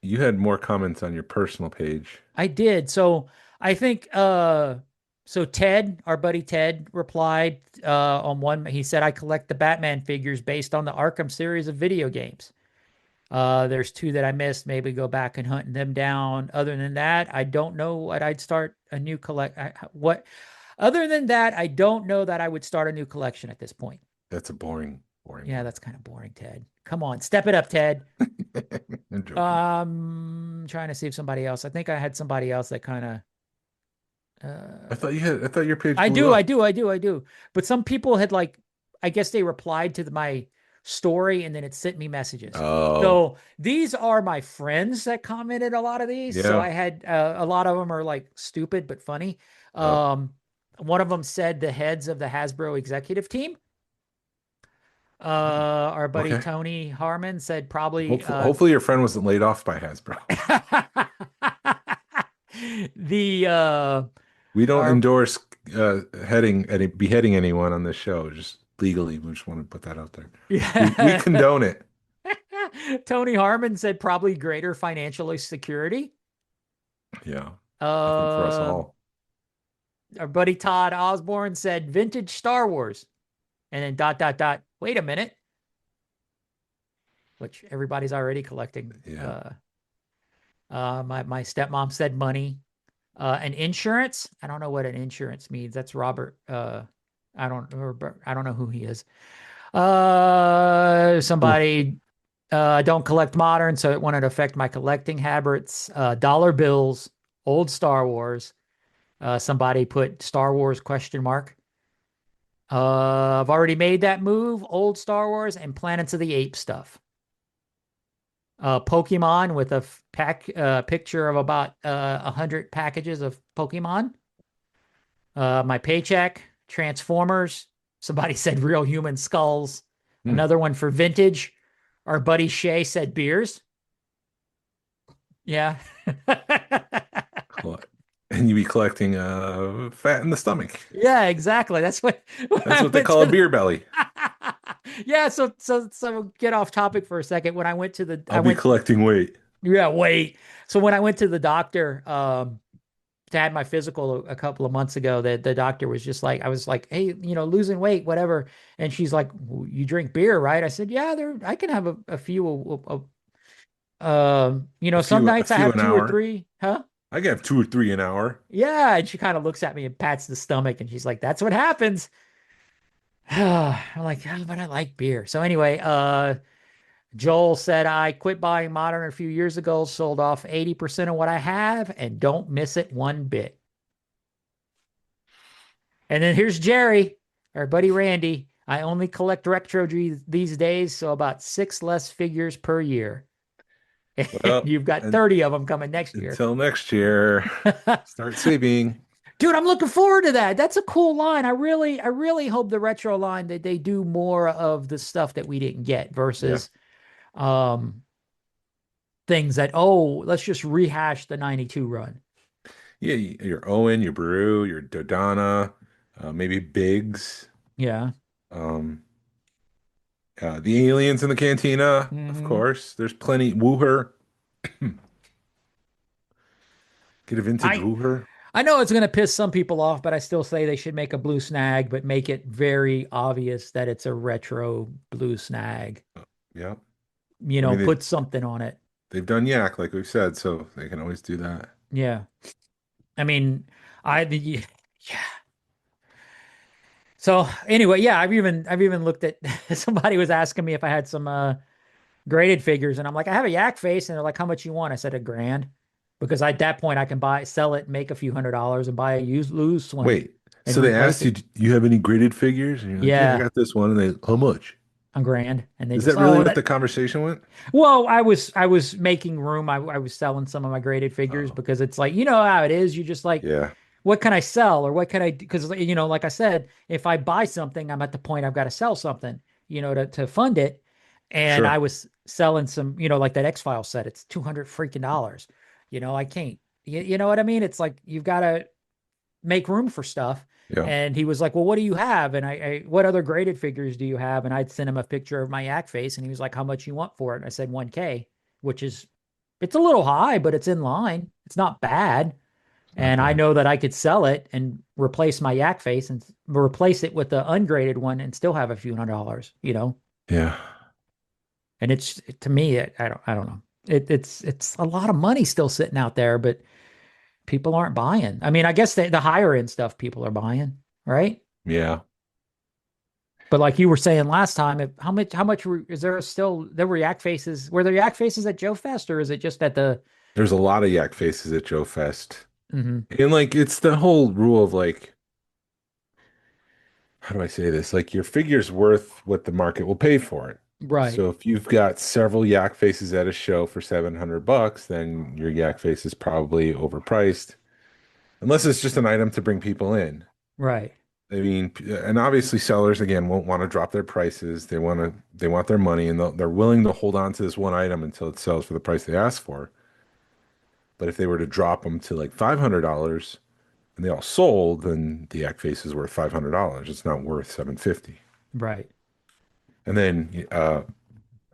You had more comments on your personal page. I did. So I think, so Ted, our buddy Ted, replied on one. He said, I collect the Batman figures based on the Arkham series of video games. There's two that I missed. Maybe go back and hunt them down. Other than that, I don't know what I'd start a new Other than that, I don't know that I would start a new collection at this point. That's a boring. Yeah, that's kind of boring, Ted. Come on, step it up, Ted. Trying to see if somebody else. I think I had somebody else that kind of. I thought your page. I do. But some people had I guess they replied to my story and then it sent me messages. Oh. So these are my friends that commented a lot of these. Yeah. So I had a lot of them are stupid but funny. One of them said the heads of the Hasbro executive team. Our buddy Tony Harmon said probably. Hopefully your friend wasn't laid off by Hasbro. We don't endorse beheading anyone on this show. Just legally, we just want to put that out there. Yeah. We condone it. Tony Harmon said probably greater financial security. Yeah. I think for us all. Our buddy Todd Osborne said vintage Star Wars. And then ... Wait a minute. Which everybody's already collecting. Yeah. My stepmom said money. And insurance. I don't know what an insurance means. That's Robert. I don't know who he is. Somebody don't collect modern, so it wouldn't affect my collecting habits. Dollar bills, old Star Wars. Somebody put Star Wars ? I've already made that move. Old Star Wars and Planets of the Apes stuff. Pokemon with a picture of about 100 packages of Pokemon. My paycheck, Transformers. Somebody said real human skulls. Another one for vintage. Our buddy Shay said beers. Yeah. And you be collecting fat in the stomach. Yeah, exactly. That's what they call a beer belly. Yeah, so get off topic for a second. When I went to the I'll be collecting weight. Yeah, wait. So when I went to the doctor to have my physical a couple of months ago, the doctor was just like, I was like, hey, losing weight, whatever. And she's like, well, you drink beer, right? I said, yeah, I can have a few some nights I have 2 or 3. Huh? I can have 2 or 3 an hour. Yeah. And she kind of looks at me and pats the stomach and she's like, that's what happens. I'm like, oh, but I like beer. So anyway, Joel said, I quit buying modern a few years ago, sold off 80% of what I have and don't miss it one bit. And then here's Jerry, our buddy Randy. I only collect retro these days, so about 6 less figures per year. Well, you've got 30 of them coming next year. Until next year, start saving. Dude, I'm looking forward to that. That's a cool line. I really hope the retro line that they do more of the stuff that we didn't get versus things that, let's just rehash the 92 run. Yeah, your Owen, your Baru, your Dodonna, maybe Biggs. Yeah. The aliens in the cantina, of course. There's plenty. Wooher. Get a vintage Wooher. I know it's going to piss some people off, but I still say they should make a blue snag, but make it very obvious that it's a retro blue snag. Yeah. Put something on it. They've done Yak, like we've said, so they can always do that. Yeah. I mean, yeah. So anyway, yeah, I've even looked at, somebody was asking me if I had some graded figures, and I'm like, I have a Yak face, and they're like, how much you want? I said $1,000, because at that point I can sell it, make a few $100s, and buy a loose one. Wait, so they asked you, do you have any graded figures? And you're like, yeah, I got this one. And they, how much? $1,000. And they is that really what the conversation went? Well, I was making room. I was selling some of my graded figures because it's like, how it is. You just like, yeah. What can I sell, or what can I do? Because, like I said, if I buy something, I'm at the point I've got to sell something, to fund it. And I was selling some, like that X-Files set, it's $200 freaking dollars. I can't, you know what I mean? It's like, you've got to make room for stuff. Yeah. And he was like, well, what do you have? And I what other graded figures do you have? And I'd send him a picture of my Yak face, and he was like, how much you want for it? And I said, $1,000, which is, it's a little high, but it's in line. It's not bad. And I know that I could sell it and replace my Yak face and replace it with the ungraded one and still have a few $100s, Yeah. And it's, to me, I don't know. It's a lot of money still sitting out there, but people aren't buying. I mean, I guess the higher end stuff people are buying, right? Yeah. But like you were saying last time, how much is there still? There were Yak faces. Were there Yak faces at Joe Fest, or is it just at the? There's a lot of Yak faces at Joe Fest. Mm-hmm. And like, it's the whole rule of like, how do I say this? Like, your figure's worth what the market will pay for it. Right. So if you've got several Yak faces at a show for $700, then your Yak face is probably overpriced, unless it's just an item to bring people in. Right. I mean, and obviously sellers, again, won't want to drop their prices. They want their money, and they're willing to hold on to this one item until it sells for the price they ask for. But if they were to drop them to like $500 and they all sold, then the Yak face is worth $500. It's not worth $750. Right. And then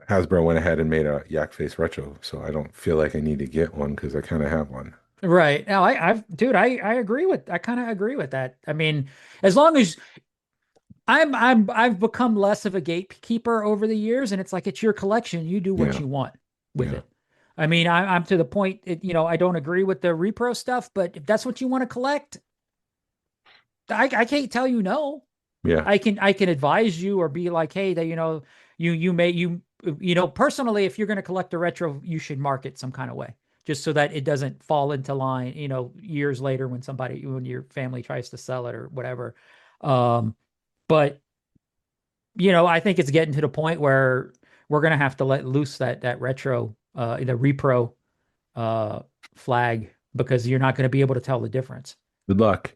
Hasbro went ahead and made a Yak face retro, so I don't feel like I need to get one because I kind of have one. Right. Now, I kind of agree with that. I mean, as long as I've become less of a gatekeeper over the years, and it's like, it's your collection. You do what you want with it. I mean, I'm to the point, I don't agree with the repro stuff, but if that's what you want to collect, I can't tell you no. Yeah. I can advise you or be like, hey, that, personally, if you're going to collect a retro, you should mark it some kind of way, just so that it doesn't fall into line, years later when your family tries to sell it or whatever. But I think it's getting to the point where we're going to have to let loose that retro the repro flag, because you're not going to be able to tell the difference. Good luck.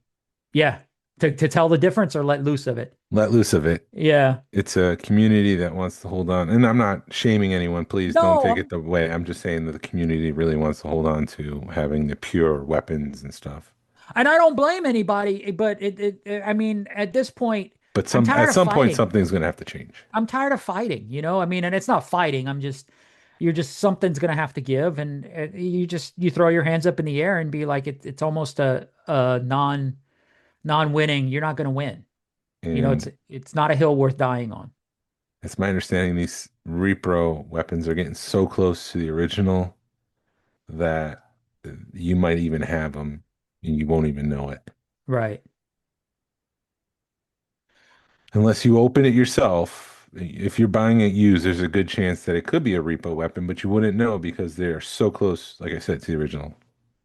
Yeah, to tell the difference or let loose of it. Let loose of it. Yeah. It's a community that wants to hold on. And I'm not shaming anyone. Please don't No, take it the way. I'm just saying that the community really wants to hold on to having the pure weapons and stuff. and I don't blame anybody, but I mean, at this point, But I'm at tired of some point, fighting. something's going to have to change. I'm tired of fighting, you know? I mean, and it's not fighting. You're just, something's going to have to give. And you throw your hands up in the air and be like, it's almost a non-winning. You're not going to win. You know, And it's not a hill worth dying on. it's my understanding these repro weapons are getting so close to the original that you might even have them and you won't even know it. Right. Unless you open it yourself. If you're buying it used, there's a good chance that it could be a repo weapon, but you wouldn't know because they're so close, like I said, to the original.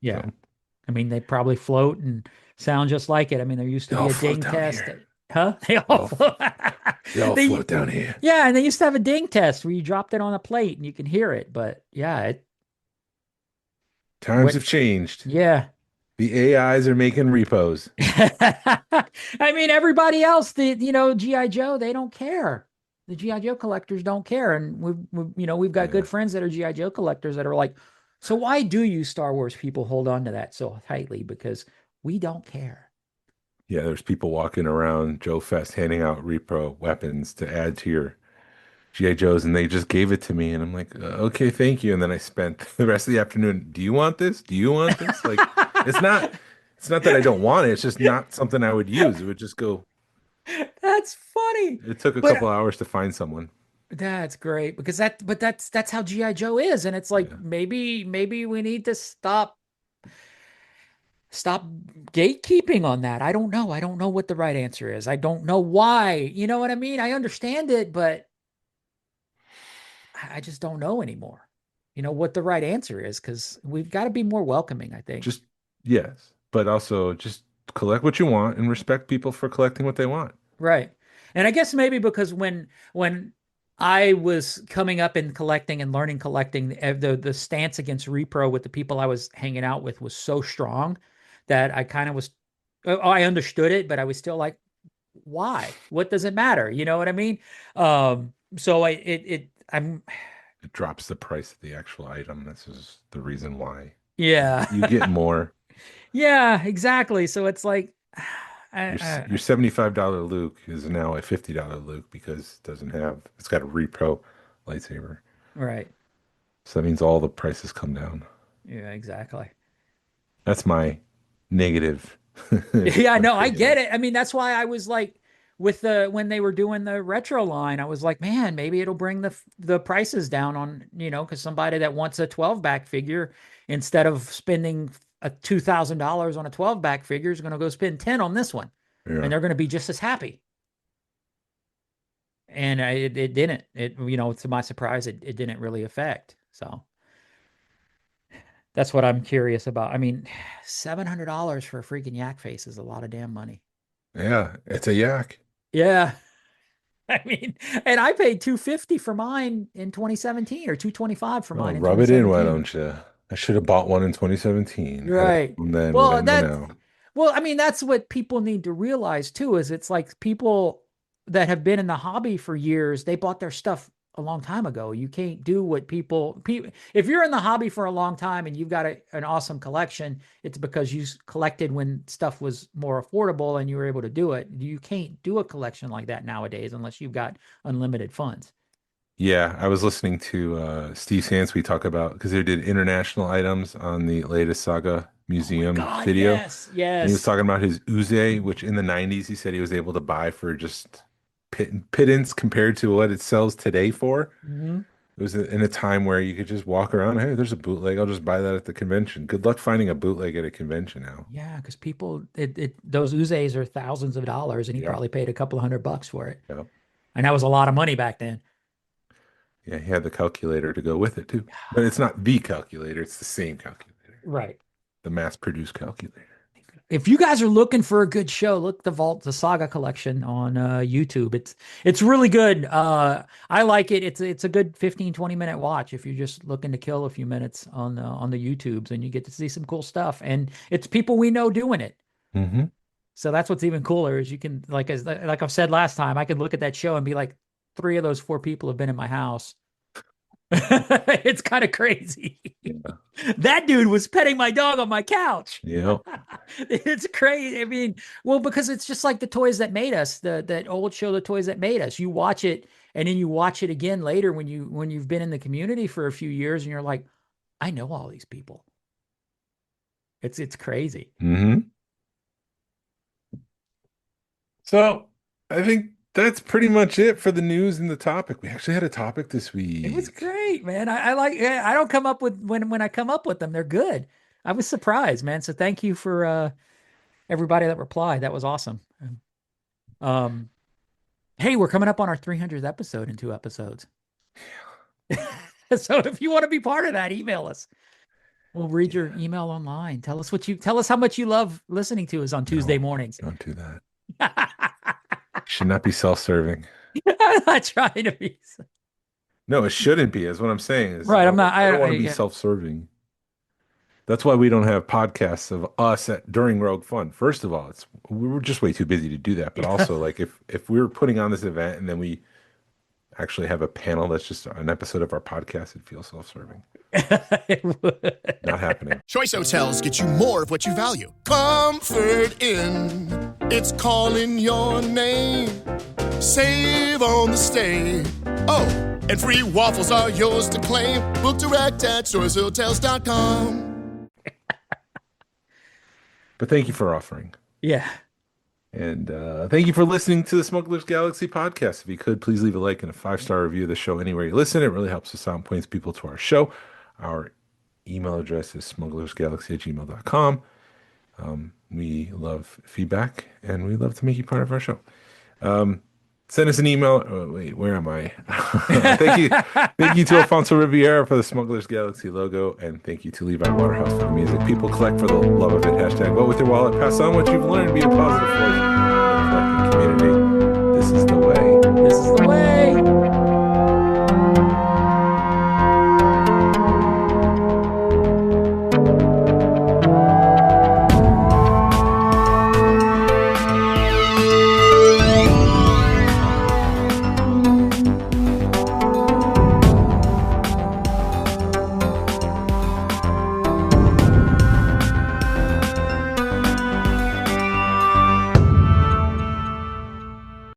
Yeah. So, I mean, they probably float and sound just like it. I mean, there used to They be all a float ding down test. here. Huh? They all float. they all They- float down here. Yeah, and they used to have a ding test where you dropped it on a plate and you can hear it. But yeah, Times What- have changed. yeah. The AIs are making repos. I mean, everybody else, GI Joe, they don't care. The GI Joe collectors don't care, and we've got good friends that are GI Joe collectors that are like, so why do you Star Wars people hold on to that so tightly? Because we don't care. Yeah, there's people walking around Joe Fest handing out repro weapons to add to your GI Joes, and they just gave it to me, and I'm like, okay, thank you. And then I spent the rest of the afternoon. Do you want this? Do you want this? Like, it's not that I don't want it. It's just not something I would use. It would just go. That's funny. It took a But- couple hours to find someone. That's great because that's how GI Joe is, and it's like maybe we need to stop gatekeeping on that. I don't know. I don't know what the right answer is. I don't know why. You know what I mean? I understand it, but I just don't know anymore. You know what the right answer is, because we've got to be more welcoming, I think. Just yes, but also just collect what you want and respect people for collecting what they want. Right. And I guess maybe because when I was coming up in collecting and learning collecting, the stance against repro with the people I was hanging out with was so strong that I kind of was, I understood it, but I was still like, why? What does it matter? You know what I mean? So it drops the price of the actual item. This is the reason why. Yeah. You get more. Yeah, exactly. So it's like, Your $75 Luke is now a $50 Luke because it's got a repro lightsaber. Right. So that means all the prices come down. Yeah, exactly. That's my negative. Yeah, no, I get it. I mean, that's why I was like, when they were doing the retro line, I was like, man, maybe it'll bring the prices down on, because somebody that wants a 12-back figure, instead of spending a $2,000 on a 12-back figure, is going to go spend 10 on this one. Yeah. And they're going to be just as happy. And it didn't. To my surprise, it didn't really affect. So that's what I'm curious about. I mean, $700 for a freaking yak face is a lot of damn money. Yeah, it's a yak. Yeah. I mean, and I paid $250 for mine in 2017 or $225 for mine in Rub it in, why 2017. don't you? I should have bought one in 2017. Right. And then Well, what I know now. Well, I mean, that's what people need to realize too, is it's like people that have been in the hobby for years, they bought their stuff a long time ago. You can't do what people, if you're in the hobby for a long time and you've got an awesome collection, it's because you collected when stuff was more affordable and you were able to do it. You can't do a collection like that nowadays unless you've got unlimited funds. Yeah, I was listening to Steve Sansweet talk about, because they did international items on the latest Saga Museum video. Yes. And he was talking about his Uze, which in the 90s he said he was able to buy for just pittance compared to what it sells today for. Mm-hmm. It was in a time where you could just walk around. Hey, there's a bootleg. I'll just buy that at the convention. Good luck finding a bootleg at a convention now. Yeah, because people, those Uzes are thousands of dollars, and he probably paid a couple $100 for it. Yep. And that was a lot of money back then. Yeah, he had the calculator to go with it too. But it's not the calculator, it's the same calculator. Right. The mass-produced calculator. if you guys are looking for a good show, look the Saga collection on YouTube. It's really good. I like it. It's a good 15-20 minute watch if you're just looking to kill a few minutes on the YouTubes, and you get to see some cool stuff. And it's people we know doing it. Mm-hmm. So that's what's even cooler is you can like I've said last time, I could look at that show and be like, 3 of those 4 people have been in my house. It's kind of crazy. Yeah. That dude was petting my dog on my couch. Yeah. It's crazy. I mean, well, because it's just like the Toys That Made Us, that old show, The Toys That Made Us. You watch it and then you watch it again later when you've been in the community for a few years and you're like, I know all these people. It's crazy. Mm-hmm. So I think that's pretty much it for the news and the topic. We actually had a topic this week. It was great, man. I don't come up with when I come up with them, they're good. I was surprised, man. So thank you for everybody that replied. That was awesome. Hey, we're coming up on our 300th episode in 2 episodes. So if you want to be part of that, email us. We'll read your email online. Tell us how much you love listening to us on Tuesday mornings. Don't do that. Should not be self-serving. I'm not trying to be. No, it shouldn't be. Is what I'm saying. Is right. I'm not. I don't want to be self-serving. That's why we don't have podcasts of us during Rogue Fun. First of all, we were just way too busy to do that. But also, like if we were putting on this event and then we actually have a panel that's just an episode of our podcast, it feels self-serving. It would. Not happening. Choice Hotels get you more of what you value. Comfort Inn, it's calling your name. Save on the stay. Oh, and free waffles are yours to claim. Book direct at choicehotels.com. But thank you for offering. Yeah. And thank you for listening to the Smugglers Galaxy Podcast. If you could, please leave a like and a 5-star review of the show anywhere you listen. It really helps us out and points people to our show. Our email address is smugglersgalaxy@gmail.com. We love feedback, and we love to make you part of our show. Send us an email. Oh, wait, where am I? Thank you to Alfonso Riviera for the Smugglers Galaxy logo, and thank you to Levi Waterhouse for the music. People collect for the love of it. Hashtag vote with your wallet. Pass on what you've learned. Be a positive force in the collecting community. This is the way. This is the way.